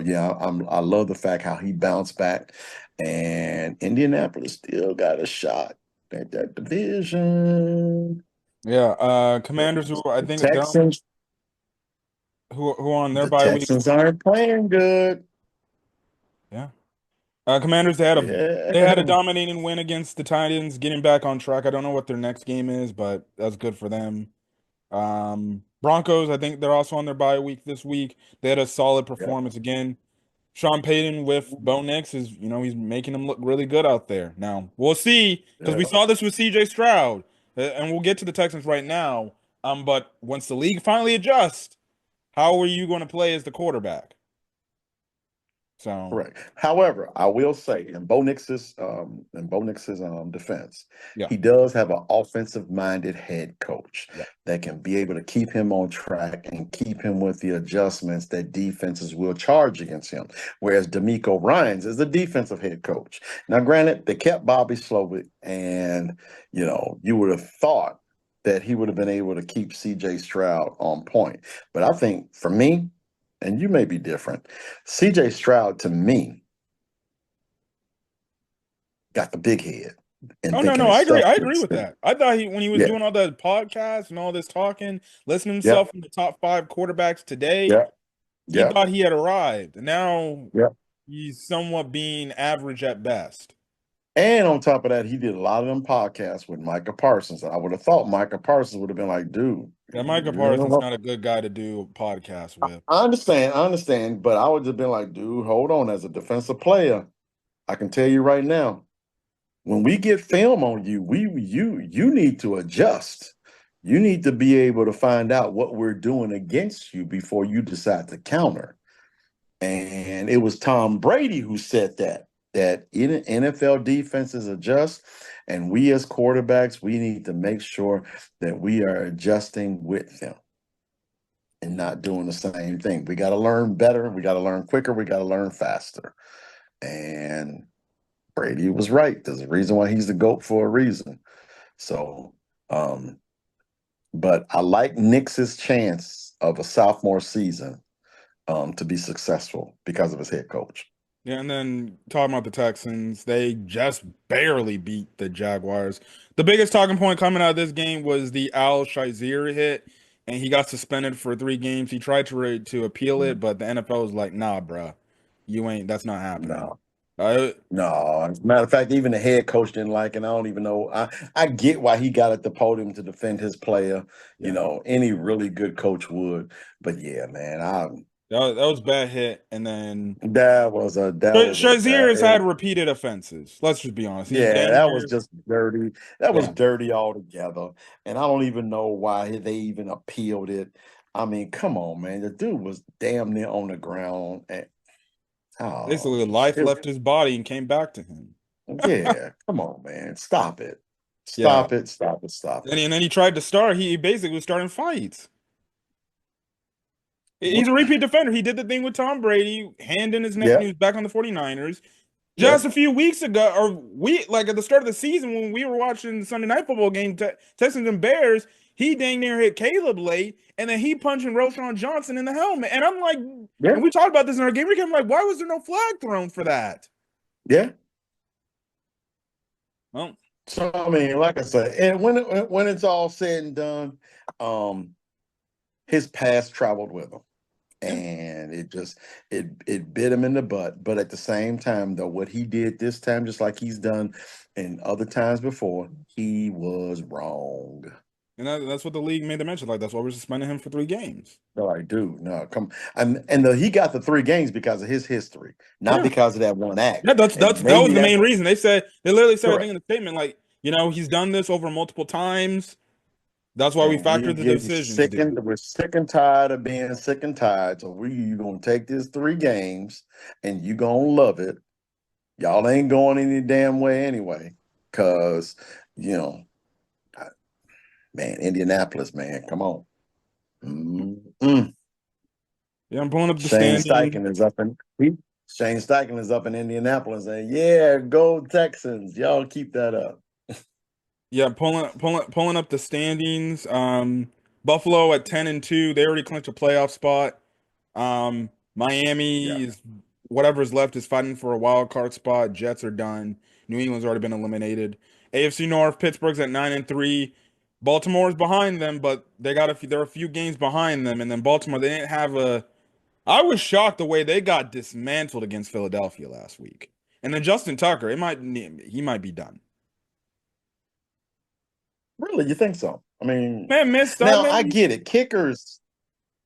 I love the fact how he bounced back, and Indianapolis still got a shot at that division. Yeah, Commanders, who I think Texans, who are on their bye week. Texans aren't playing good. Yeah. Commanders, they had a dominating win against the Titans, getting back on track. I don't know what their next game is, but that's good for them. Broncos, I think they're also on their bye week this week. They had a solid performance again. Sean Payton with Bo Nix is, he's making them look really good out there. Now, we'll see, because we saw this with CJ Stroud, and we'll get to the Texans right now. But once the league finally adjusts, how are you going to play as the quarterback? So correct. However, I will say, in Bo Nix's defense, he does have an offensive-minded head coach that can be able to keep him on track and keep him with the adjustments that defenses will charge against him. Whereas DeMeco Ryans is a defensive head coach. Now, granted, they kept Bobby Slowick, and you would have thought that he would have been able to keep CJ Stroud on point. But I think, for me, and you may be different, CJ Stroud, to me, got the big head. No, I agree with that. I thought when he was doing all the podcasts and all this talking, listening to himself in the top 5 quarterbacks today, he thought he had arrived. Now he's somewhat being average at best. And on top of that, he did a lot of them podcasts with Micah Parsons. I would have thought Micah Parsons would have been like, dude. Yeah, Micah Parsons is not a good guy to do a podcast with. I understand, but I would have been like, dude, hold on. As a defensive player, I can tell you right now, when we get film on you, you need to adjust. You need to be able to find out what we're doing against you before you decide to counter. And it was Tom Brady who said that NFL defenses adjust, and we as quarterbacks, we need to make sure that we are adjusting with them and not doing the same thing. We got to learn better. We got to learn quicker. We got to learn faster. And Brady was right. There's a reason why he's the GOAT for a reason. So, but I like Nix's chance of a sophomore season to be successful because of his head coach. Yeah, and then talking about the Texans, they just barely beat the Jaguars. The biggest talking point coming out of this game was the Al Shazier hit, and he got suspended for 3 games. He tried to appeal it, but the NFL was like, "Nah, bruh, that's not happening." No, as a matter of fact, even the head coach didn't like it. I don't even know. I get why he got at the podium to defend his player. You Yeah. know, any really good coach would. But yeah, man, That was a bad hit. And then that Shazier has was had repeated offenses. Let's just be honest. He's yeah, dang that was near. just dirty. That was Yeah. dirty altogether. And I don't even know why they even appealed it. I mean, come on, man. The dude was damn near on the ground. And, oh, Basically, life it, left his body and came back to him. yeah, come on, man. Stop it. Yeah. Stop it. Stop it. Stop it. And then he tried to start. He basically was starting fights. He's What? a repeat defender. He did the thing with Tom Brady, hand in his neck when Yeah, he was back on the 49ers. yeah, Just a few weeks ago, or like at the start of the season when we were watching the Sunday night football game, Texans and Bears, he dang near hit Caleb late, and then he punching Roshan Johnson in the helmet. And I'm like, yeah, and we talked about this in our game recap. I'm like, why was there no flag thrown for that? yeah. Well, So I mean, like I said, and when it's all said and done, um, his past traveled with him. yeah. And it bit him in the butt. But at the same time, though, what he did this time, just like he's done in other times before, he was wrong. And that's what the league made the mention. Like, that's why we're suspending him for 3 games. They're like, dude, no, come. He got the 3 games because of his history, not Yeah. because of that one act. Yeah, And that was maybe the that's main reason. They literally said, I think correct. in the statement, like, he's done this over multiple times. That's why we And factored the decision to do. we're sick and tired of being sick and tired. So you gonna take these 3 games and you gonna love it. Y'all ain't going any damn way anyway. Cause you know, man, Indianapolis, man, come on. Mm-mm. Yeah, I'm pulling up the Shane standing. Steichen is up in Shane Steichen is up in Indianapolis saying, "Yeah, go Texans. Y'all keep that up." Yeah, pulling up the standings. Buffalo at 10-2. They already clinched a playoff spot. Yeah. Miami is whatever's left is fighting for a wild card spot. Jets are done. New England's already been eliminated. AFC North, Pittsburgh's at 9-3. Baltimore's behind them, but there are a few games behind them. And then Baltimore, they didn't have a. I was shocked the way they got dismantled against Philadelphia last week. And then Justin Tucker, he might be done. Really, you think so? I mean, Man, missed start now I maybe. get it. Kickers,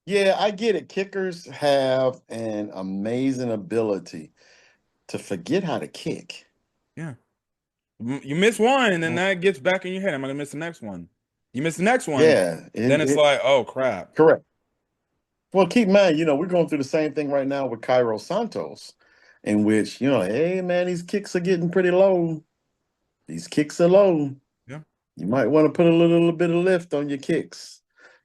yeah, I get it. Kickers have an amazing ability to forget how to kick. Yeah. You miss one, and then that gets back in your head. Am I gonna miss the next one? You miss the next one, Yeah, then it's like, oh crap. correct. Well, keep in mind, we're going through the same thing right now with Cairo Santos, in which, hey man, these kicks are getting pretty low. These kicks are low. Yeah. You might want to put a little bit of lift on your kicks,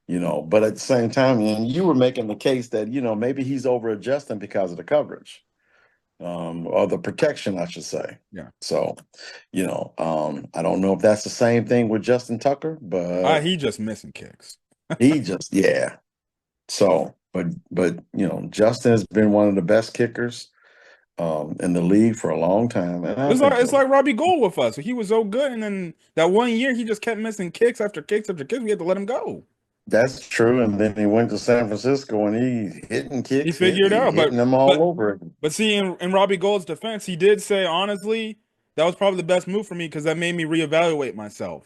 but at the same time, and you were making the case that, maybe he's over adjusting because of the coverage, or the protection, I should say. Yeah. So, I don't know if that's the same thing with Justin Tucker, but He just missing kicks. yeah. So, but Justin has been one of the best kickers in the league for a long time. And I think It's like Robbie Gould with us. He was so good, and then that one year he just kept missing kicks after kicks after kicks. We had to let him go. that's true. And then he went to San Francisco and he hitting He kicks, figured out, hitting them all over again. but see, in Robbie Gould's defense, he did say honestly that was probably the best move for me because that made me reevaluate myself.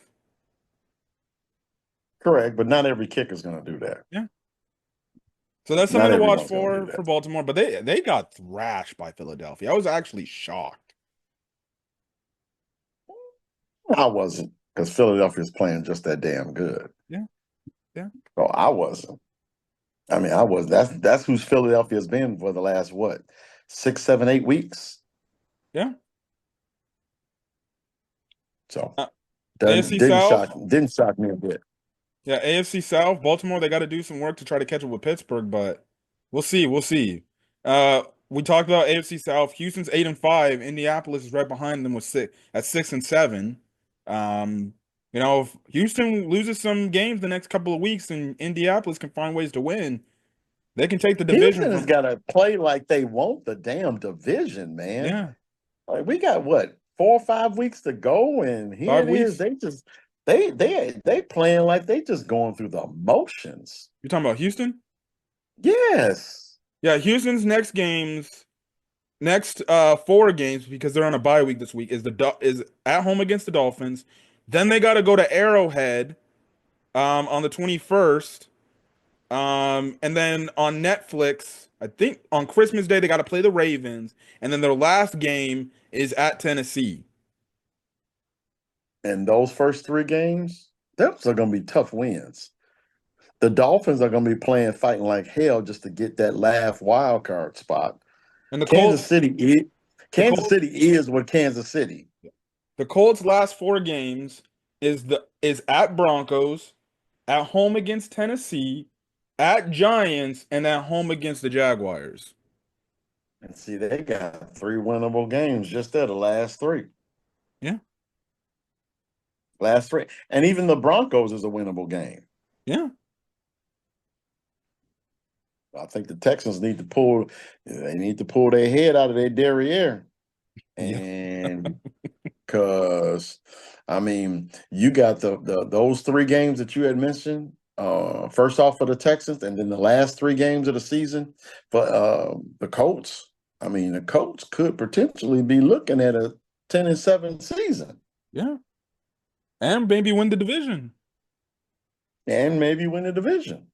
Correct, but not every kicker is going to do that. Yeah. So that's Not something to watch everyone's going to do for that. Baltimore. But they got thrashed by Philadelphia. I was actually shocked. I wasn't, because Philadelphia is playing just that damn good. Yeah. Yeah. So I wasn't. I mean, I was. That's who's Philadelphia has been for the last 6, 7, 8 weeks. Yeah. So AFC South didn't shock me a bit. Yeah, AFC South, Baltimore, they got to do some work to try to catch up with Pittsburgh, but we'll see. We'll see. We talked about AFC South. Houston's 8-5. Indianapolis is right behind them with 6-7. If Houston loses some games the next couple of weeks and Indianapolis can find ways to win, they can take the division. Houston has got to play like they want the damn division, man. Yeah. Like we got 4 or 5 weeks to go, and here 5 it is. They just they playing like they just going through the motions. You're talking about Houston? Yes. Yeah, Houston's next games next four games because they're on a bye week this week is at home against the Dolphins. Then they got to go to Arrowhead on the 21st. And then on Netflix, I think on Christmas Day they got to play the Ravens, and then their last game is at Tennessee. And those first three games, those are going to be tough wins. The Dolphins are going to be playing, fighting like hell just to get that last wild card spot. And the Kansas Colts, City is the Kansas Colts, City is what Kansas City. the Colts' last four games is at Broncos, at home against Tennessee, at Giants, and at home against the Jaguars. And see, they got three winnable games just there, the last three. Yeah, Last three. And even the Broncos is a winnable game. yeah. I think the Texans need to pull their head out of their derriere. Yeah. And because I mean, you got those three games that you had mentioned. First off for the Texans, and then the last three games of the season for the Colts. I mean, the Colts could potentially be looking at a 10-7 season. Yeah. And maybe win the division. And maybe win the division.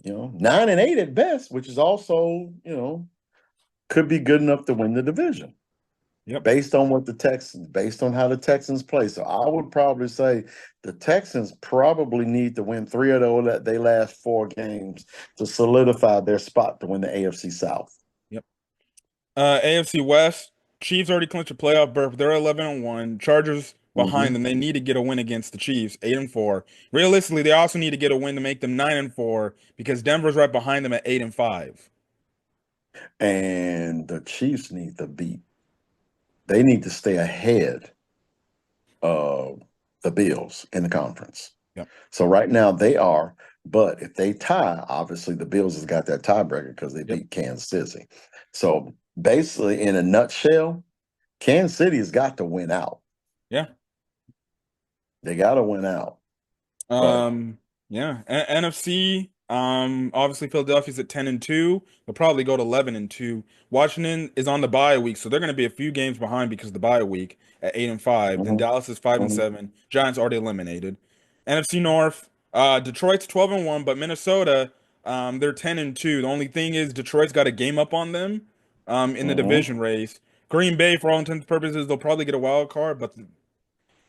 9-8 at best, which is also, could be good enough to win the division. Yep. Based on how the Texans play. So I would probably say the Texans probably need to win three of their last four games to solidify their spot to win the AFC South. Yep. AFC West, Chiefs already clinched a playoff berth. They're 11-1. Chargers behind them. They need to get a win against the Chiefs, 8-4. Realistically, they also need to get a win to make them 9-4 because Denver's right behind them at 8-5. And the Chiefs they need to stay ahead of the Bills in the conference. Yep. So right now they are, but if they tie, obviously the Bills has got that tiebreaker because they beat Kansas City. So basically, in a nutshell, Kansas City has got to win out. Yeah. They got to win out. Yeah. NFC, obviously Philadelphia's at 10-2. They'll probably go to 11-2. Washington is on the bye week, so they're going to be a few games behind because of the bye week at 8-5. Then Dallas is 5-7. Giants already eliminated. NFC North, Detroit's 12-1, but Minnesota, they're 10-2. The only thing is Detroit's got a game up on them, in the division race. Green Bay, for all intents and purposes, they'll probably get a wild card, but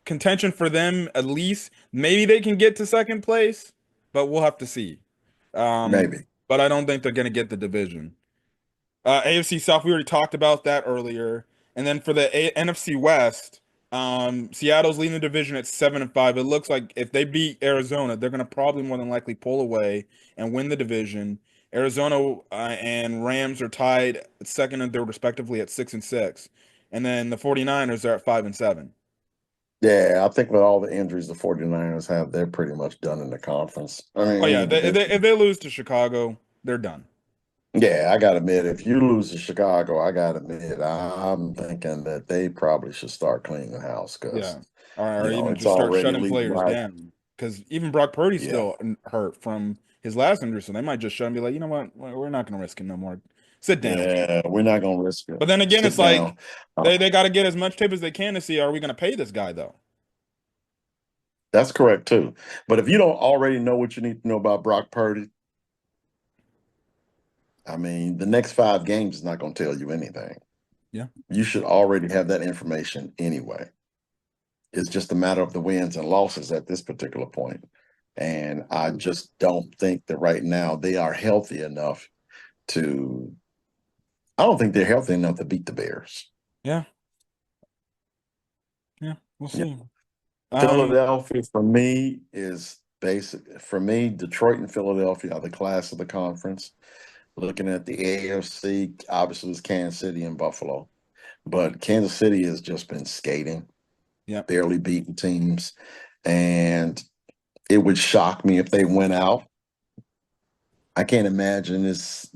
contention for them at least. Maybe they can get to second place, but we'll have to see. Maybe. But I don't think they're going to get the division. AFC South, we already talked about that earlier. And then for the NFC West, Seattle's leading the division at 7-5. It looks like if they beat Arizona, they're going to probably more than likely pull away and win the division. Arizona and Rams are tied at second and third, respectively, at 6-6. And then the 49ers are at 5-7. Yeah, I think with all the injuries the 49ers have, they're pretty much done in the conference. I mean, Oh, yeah. If they lose to Chicago, they're done. Yeah, I gotta admit, if you lose to Chicago, I gotta admit, I'm thinking that they probably should start cleaning the house because Yeah. Or even it's just start already shutting leaking players right. down. Because even Brock Purdy's Yeah. still hurt from his last injury, so they might just shut him and be like, you know what, we're not going to risk it no more. Sit down. Yeah, we're not gonna risk it. But then again, Sit it's like down. they got to get as much tape as they can to see, are we going to pay this guy, though? That's correct too. But if you don't already know what you need to know about Brock Purdy, I mean, the next 5 games is not going to tell you anything. Yeah. You should already have that information anyway. It's just a matter of the wins and losses at this particular point. And I just don't think that right now they are healthy enough I don't think they're healthy enough to beat the Bears. Yeah. Yeah, we'll see. Philadelphia for me is basic. For me, Detroit and Philadelphia are the class of the conference. Looking at the AFC, obviously it's Kansas City and Buffalo. But Kansas City has just been skating, barely beating teams. And it would shock me if they went out. I can't imagine this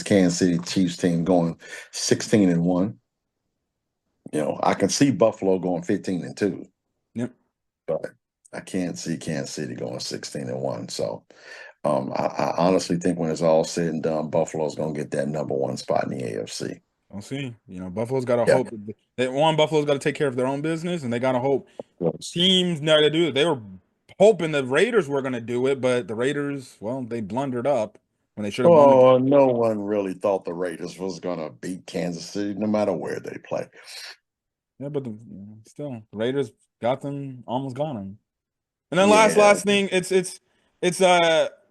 Kansas City Chiefs team going 16-1. I can see Buffalo going 15-2. Yep. But I can't see Kansas City going 16-1. So I honestly think when it's all said and done, Buffalo's going to get that number 1 spot in the AFC. We'll see. Buffalo's got to Yeah. hope Buffalo's got to take care of their own business, and they got to hope teams know to do it. They were hoping the Raiders were going to do it, but the Raiders, well, they blundered up when they should have won the game. Oh, no one really thought the Raiders was going to beat Kansas City no matter where they play. Yeah, but still, the Raiders almost got them. And then Yeah. last thing, it's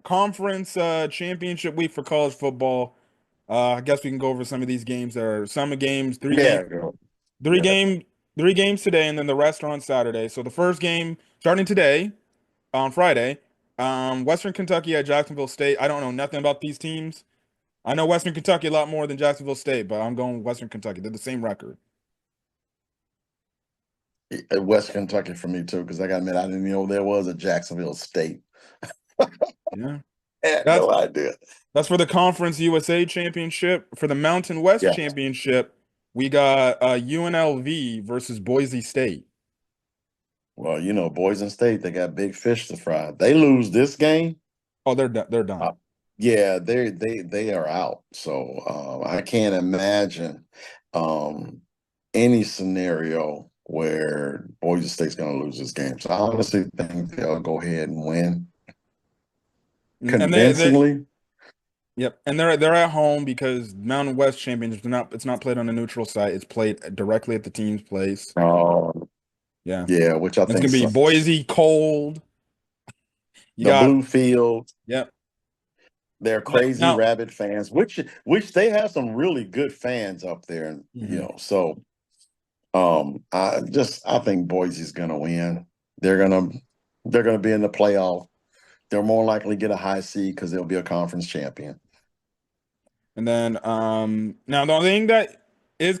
conference championship week for college football. I guess we can go over some of these games. There are some games, Yeah. three Yeah. game, three games today, and then the rest are on Saturday. So the first game starting today on Friday, Western Kentucky at Jacksonville State. I don't know nothing about these teams. I know Western Kentucky a lot more than Jacksonville State, but I'm going Western Kentucky. They're the same record. West Kentucky for me too, because I got to admit, I didn't know there was a Jacksonville State. Yeah, I had that's no idea. that's for the Conference USA Championship. For the Mountain West Yeah. Championship, we got UNLV versus Boise State. Well, Boise State, they got big fish to fry. They lose this game. Oh, they're done. They're done. Yeah, they are out. So I can't imagine any scenario where Boise State's going to lose this game. So I honestly think they'll go ahead and win And convincingly. yep, and they're at home because Mountain West Championship. It's not played on a neutral site. It's played directly at the team's place. Yeah, Yeah, which I it's think gonna be sucks. Boise cold. You The got blue field. yep. They're crazy Now, Rabbit fans, which they have some really good fans up there, and so I think Boise's gonna win. They're gonna be in the playoff. They're more likely to get a high seed because they'll be a conference champion. and then now the only thing that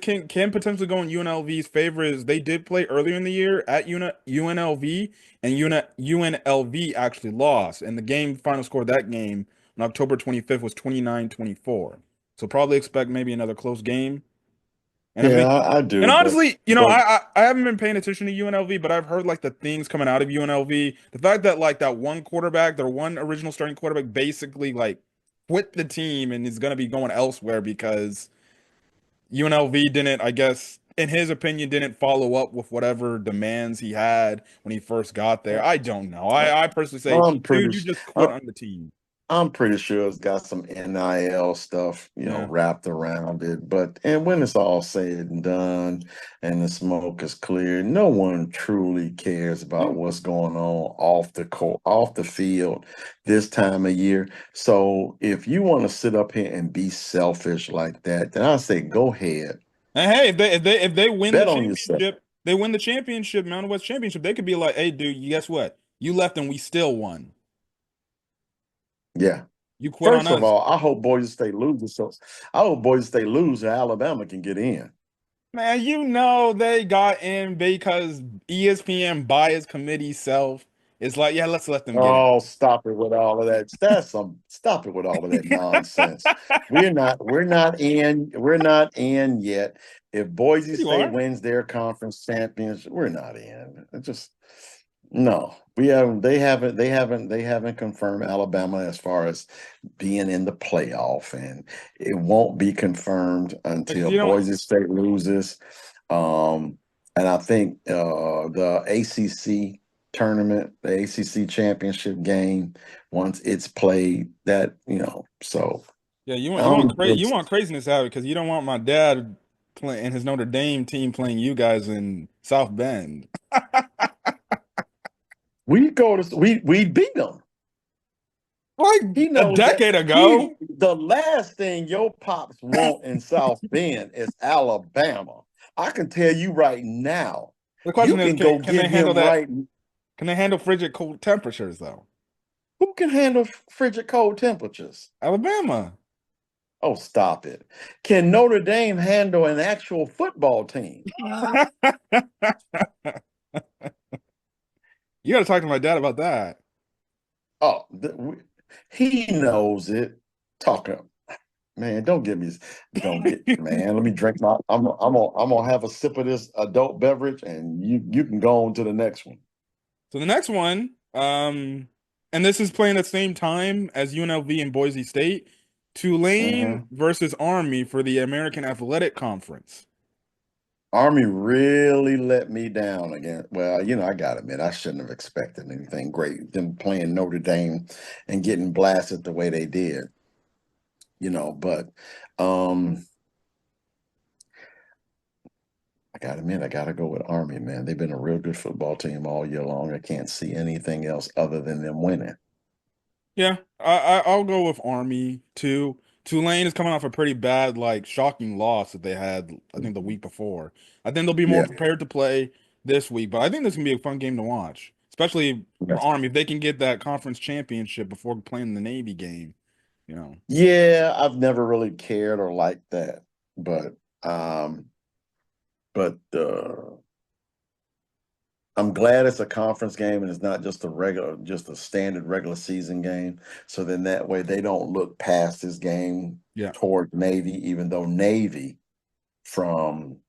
can potentially go in UNLV's favor is they did play earlier in the year at UNLV, and UNLV actually lost. And the final score of that game on October 25th was 29-24. So probably expect maybe another close game. And Yeah, I do. and honestly, but I haven't been paying attention to UNLV, but I've heard like the things coming out of UNLV. The fact that like that one quarterback, their one original starting quarterback, basically like quit the team and is going to be going elsewhere because UNLV didn't, I guess, in his opinion, didn't follow up with whatever demands he had when he first got there. I don't know. I personally say, I'm pretty. dude, you just quit on the team. I'm pretty sure it's got some NIL stuff, Yeah. wrapped around it. And when it's all said and done and the smoke is cleared, no one truly cares about what's going on off the court, off the field this time of year. So if you want to sit up here and be selfish like that, then I say go ahead. And hey, if they win the Bet on yourself. championship, they win the championship, Mountain West Championship, they could be like, hey, dude, guess what? You left and we still won. Yeah. You quit First on of us. all, I hope Boise State loses. So I hope Boise State loses and Alabama can get in. Man, they got in because ESPN by its committee self. It's like, yeah, let's let them get in. Oh, stop it with all of that. Stop it with all of that nonsense. We're not in yet. If Boise You State are. wins their conference championship, we're not in. It's just no. They haven't confirmed Alabama as far as being in the playoff, and it won't be confirmed until You know, Boise State loses. And I think the ACC tournament, the ACC championship game, once it's played, so yeah, you I'm want craziness out because you don't want my dad playing and his Notre Dame team playing you guys in South Bend. we beat them. Like He a knows decade that ago. the last thing your pops want in South Bend is Alabama. I can tell you right now. The question You is, can go can they get handle him that? right. Can they handle frigid cold temperatures though? Who can handle frigid cold temperatures? Alabama. Oh, stop it. Can Notre Dame handle an actual football team? You got to talk to my dad about that. Oh, he knows it. Talk him. Man, don't get, man. Let me drink I'm gonna have a sip of this adult beverage and you can go on to the next one. So the next one, and this is playing at the same time as UNLV and Boise State. Tulane Mhm. versus Army for the American Athletic Conference. Army really let me down again. Well, I got to admit, I shouldn't have expected anything great. Them playing Notre Dame and getting blasted the way they did, but um, I got to admit, I got to go with Army, man. They've been a real good football team all year long. I can't see anything else other than them winning. Yeah, I'll go with Army too. Tulane is coming off a pretty bad, like shocking loss that they had, I think, the week before. I think they'll be more Yeah. prepared to play this week, but I think this can be a fun game to watch, especially for Yes. Army if they can get that conference championship before playing the Navy game. You know. Yeah, I've never really cared or liked that, but um, but I'm glad it's a conference game and it's not just a standard regular season game. So then that way they don't look past this game Yeah. toward Navy, even though Navy, from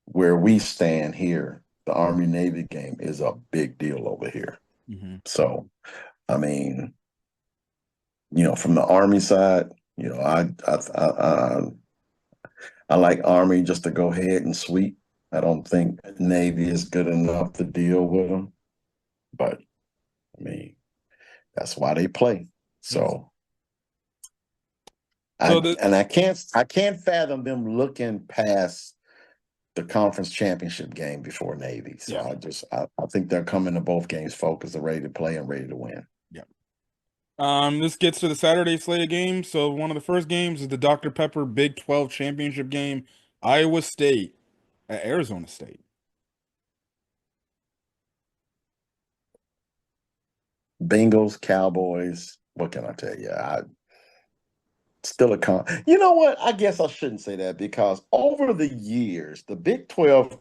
where we stand here, the Army Navy game is a big deal over here. Hmm. So I mean, from the Army side, I like Army just to go ahead and sweep. I don't think Navy is good enough to deal with them, but I mean, that's why they play. Yes. So So I the and I can't fathom them looking past the conference championship game before Navy. So yeah, I think they're coming to both games focused, they're ready to play and ready to win. yeah. This gets to the Saturday slate of games. So one of the first games is the Dr. Pepper Big 12 championship game, Iowa State at Arizona State. Bengals, Cowboys. What can I tell you? I still a con. You know what? I guess I shouldn't say that because over the years, the Big 12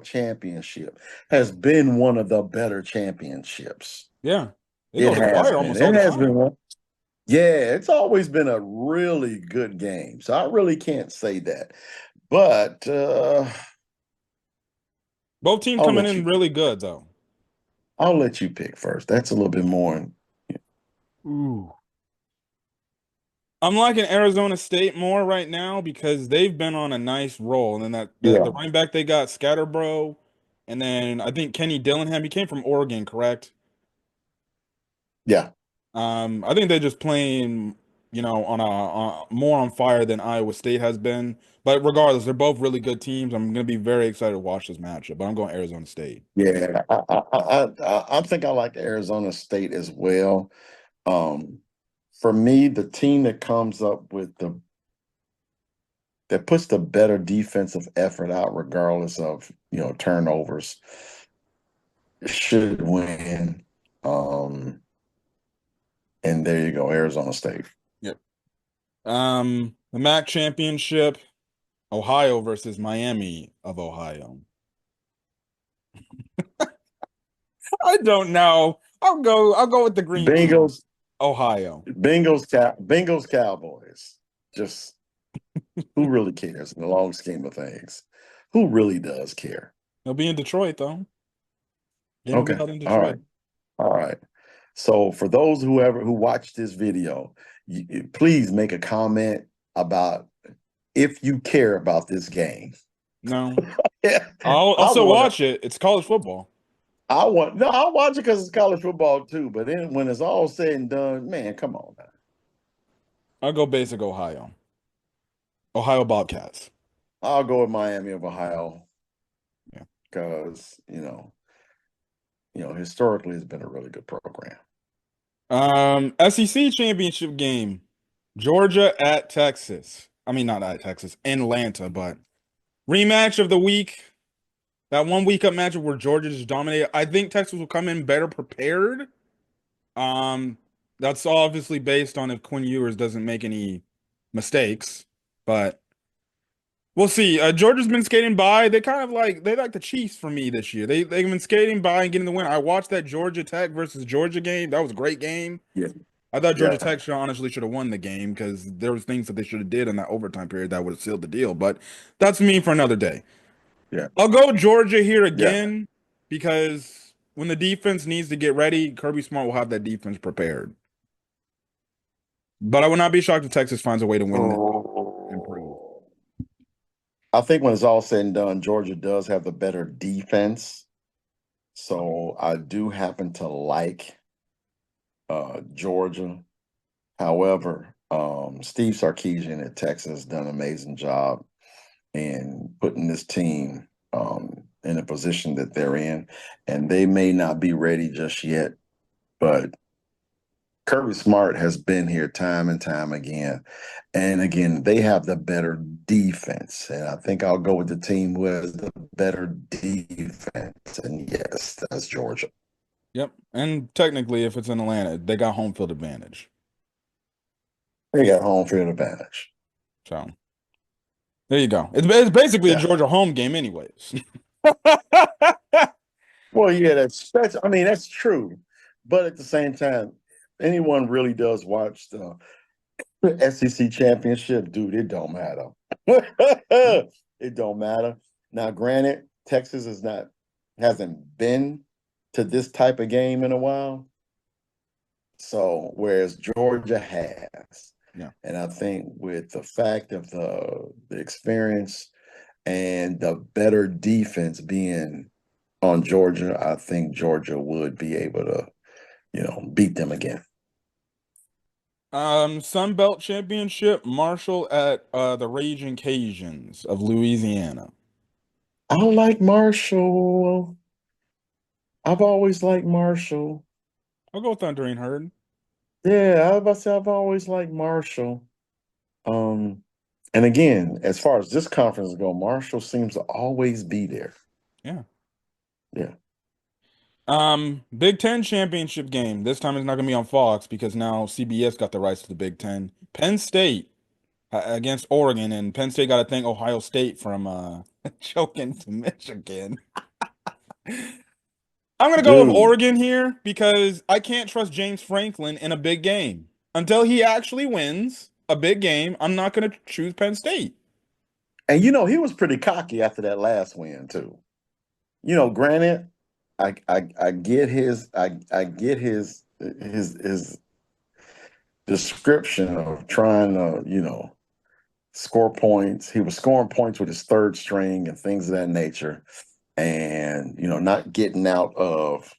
championship has been one of the better championships. Yeah. They go It to the has wire been. almost all It the has been time. one. Yeah, it's always been a really good game. So I really can't say that. But Both teams I'll coming let in you really good though. I'll let you pick first. That's a little bit more. Ooh. I'm liking Arizona State more right now because they've been on a nice roll. And then the Yeah. running back they got, Scatterbro, and then I think Kenny Dillingham, he came from Oregon, correct? Yeah. I think they're just playing, on more on fire than Iowa State has been. But regardless, they're both really good teams. I'm gonna be very excited to watch this matchup. But I'm going Arizona State. Yeah. I think I like Arizona State as well. Um, for me, the team that comes up with that puts the better defensive effort out, regardless of turnovers, should win. Um, and there you go, Arizona State. Yep. The MAC championship, Ohio versus Miami of Ohio. I don't know. I'll go with the green team. Bengals, Ohio. Bengals, Cowboys. Just who really cares in the long scheme of things? Who really does care? They'll be in Detroit though. Game will be Okay, held in all right, Detroit. all right. So for those who watch this video, please make a comment about if you care about this game. No. Yeah, I'll I still want to. watch it. It's college football. I'll watch it because it's college football too. But then when it's all said and done, man, come on now. I'll go basic Ohio. Ohio Bobcats. I'll go with Miami of Ohio Yeah. because historically it's been a really good program. SEC championship game. Georgia at Texas. I mean, not at Texas, Atlanta, but rematch of the week. That one week up matchup where Georgia just dominated. I think Texas will come in better prepared. Um, that's obviously based on if Quinn Ewers doesn't make any mistakes, but we'll see. Georgia's been skating by. They like the Chiefs for me this year. They've been skating by and getting the win. I watched that Georgia Tech versus Georgia game. That was a great game. Yeah, I thought Georgia yeah, Tech should have won the game because there was things that they should have did in that overtime period that would have sealed the deal. But that's me for another day. yeah, I'll go Georgia here yeah. again because when the defense needs to get ready, Kirby Smart will have that defense prepared. But I would not be shocked if Texas finds a way to win this and improve. Oh. I think when it's all said and done, Georgia does have the better defense. So I do happen to like Georgia. However, Steve Sarkisian at Texas has done an amazing job in putting this team in a position that they're in. And they may not be ready just yet, but Kirby Smart has been here time and time again. And again, they have the better defense. And I think I'll go with the team who has the better defense. And yes, that's Georgia. Yep. And technically, if it's in Atlanta, they got home field advantage. They got home field advantage. So there you go. It's basically a Yeah. Georgia home game, anyways. Well, yeah, I mean, that's true. But at the same time, anyone really does watch the SEC championship, dude, it don't matter. It don't matter. Now, granted, Texas hasn't been to this type of game in a while. So, whereas Georgia has. Yeah. And I think with the fact of the experience and the better defense being on Georgia, I think Georgia would be able to, beat them again. Sun Belt Championship, Marshall at the Raging Cajuns of Louisiana. I don't like Marshall. I've always liked Marshall. I'll go with Thundering Herd. Yeah, I was about to say I've always liked Marshall. And again, as far as this conference go, Marshall seems to always be there. Yeah. Yeah. Big Ten championship game. This time it's not gonna be on Fox because now CBS got the rights to the Big Ten. Penn State against Oregon, and Penn State got to thank Ohio State from choking to Michigan. I'm gonna go with Dude. Oregon here because I can't trust James Franklin in a big game. Until he actually wins a big game, I'm not gonna choose Penn State. And he was pretty cocky after that last win too. Granted, I get his description of trying to, score points. He was scoring points with his third string and things of that nature. And, not getting out of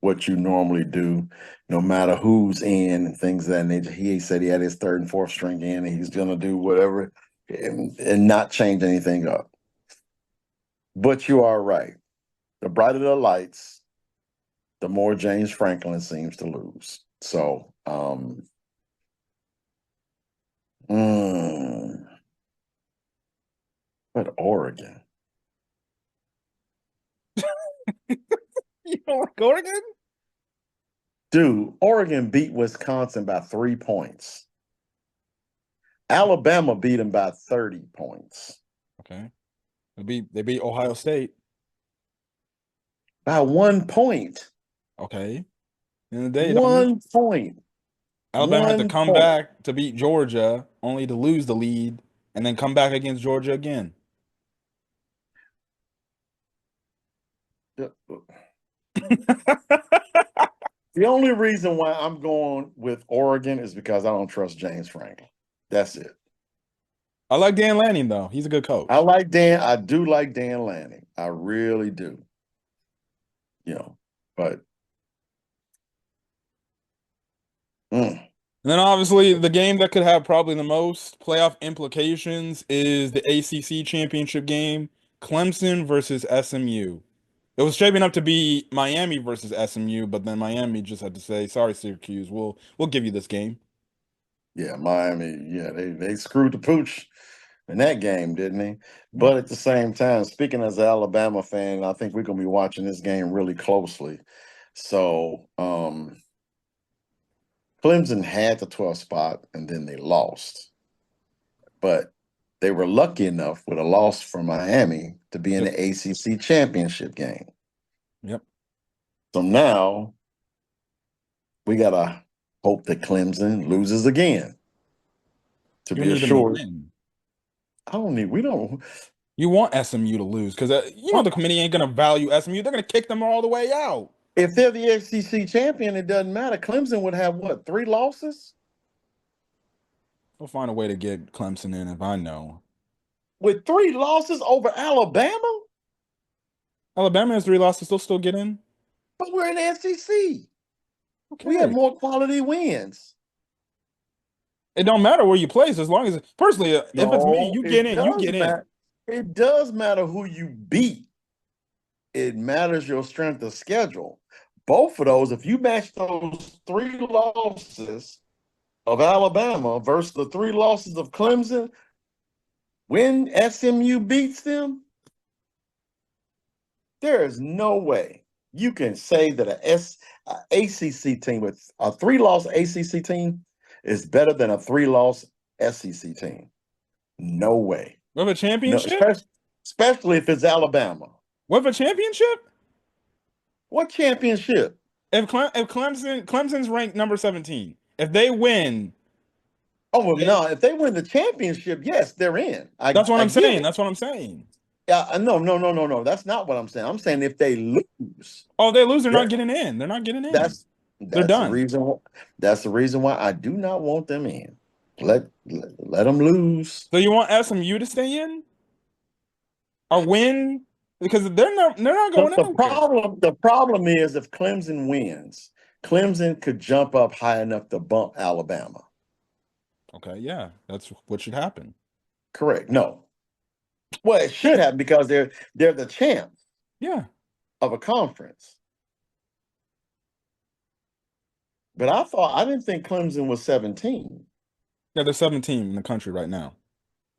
what you normally do, no matter who's in and things of that nature. He said he had his third and fourth string in and he's going to do whatever and not change anything up. But you are right. The brighter the lights, the more James Franklin seems to lose. So, but Oregon. You don't like Oregon? Dude, Oregon beat Wisconsin by 3 points. Alabama beat them by 30 points. Okay. They beat Ohio State. By 1 point. Okay. In the day, 1 point. Alabama had to 1 come point. back to beat Georgia, only to lose the lead, and then come back against Georgia again. The only reason why I'm going with Oregon is because I don't trust James Franklin. That's it. I like Dan Lanning, though. He's a good coach. I do like Dan Lanning. I really do. But And then obviously the game that could have probably the most playoff implications is the ACC championship game, Clemson versus SMU. It was shaping up to be Miami versus SMU, but then Miami just had to say, "Sorry, Syracuse, we'll give you this game." yeah, Miami, yeah, they screwed the pooch in that game, didn't they? But at the same time, speaking as an Alabama fan, I think we're gonna be watching this game really closely. So Clemson had the 12th spot and then they lost. But they were lucky enough with a loss from Miami to be in the ACC championship game. Yep. So now we gotta hope that Clemson loses again to be assured. We don't. You want SMU to lose because the committee ain't gonna value SMU. They're gonna kick them all the way out. If they're the SEC champion, it doesn't matter. Clemson would have what, 3 losses? We'll find a way to get Clemson in if I know. With 3 losses over Alabama, Alabama has 3 losses. They'll still get in. but we're in the SEC. Okay. We have more quality wins. It don't matter where you place as long as personally, if it's me, No, you get it in. You does get in. matter. It does matter who you beat. It matters your strength of schedule. Both of those, if you match those 3 losses of Alabama versus the 3 losses of Clemson, when SMU beats them, there is no way you can say that a ACC team with a 3-loss ACC team is better than a 3-loss SEC team. No way. With a No, championship? especially if it's Alabama. With a championship? What championship? If Clemson's ranked number 17, if they win, Oh well, no. If they win the championship, yes, they're in. that's what I'm get saying. it. That's what I'm saying. No. That's not what I'm saying. I'm saying if they lose, Oh, if they lose, they're that- not getting in. They're not getting in. that's They're the done. reason. That's the reason why I do not want them in. Let them lose. So you want SMU to stay in or win because they're not going The anywhere. the problem is if Clemson wins, Clemson could jump up high enough to bump Alabama. Okay, yeah, that's what should happen. Correct. No. Well, it should happen because they're the champs Yeah. of a conference. But I didn't think Clemson was 17. Yeah, they're 17 in the country right now.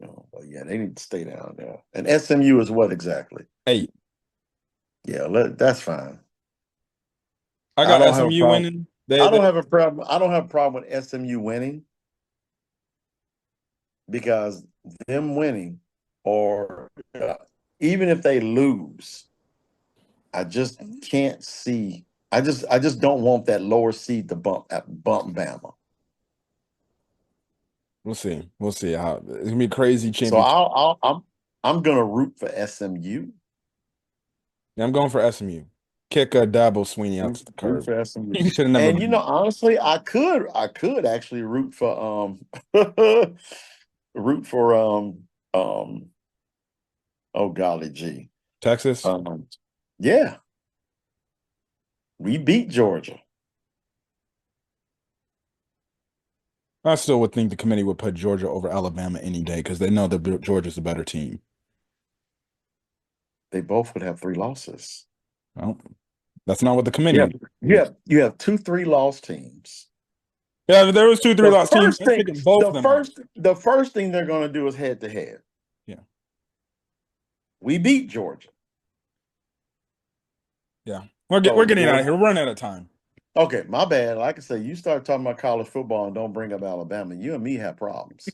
Oh, well, yeah, they need to stay down there. And SMU is what exactly? 8. Yeah, that's fine. I got SMU winning. I don't have a problem. I don't have a problem with SMU winning because them winning, or even if they lose, I just can't see. I just don't want that lower seed to bump Bama. We'll see. We'll see how it's gonna be a crazy So championship. I'm gonna root for SMU. Yeah, I'm going for SMU. Kick Dabo Sweeney out to the Root curb. for SMU. He should have never. And honestly, I could actually root for root for oh golly gee. Texas. Yeah. We beat Georgia. I still would think the committee would put Georgia over Alabama any day because they know that Georgia's a better team. They both would have 3 losses. Well, that's not what the committee. You have 2 3-loss teams. Yeah, there was 2 3-loss teams. The first thing they're going to do is head to head. Yeah. We beat Georgia. Yeah. We're getting out of here. We're running out of time. Okay, my bad. Like I say, you start talking about college football and don't bring up Alabama. You and me have problems.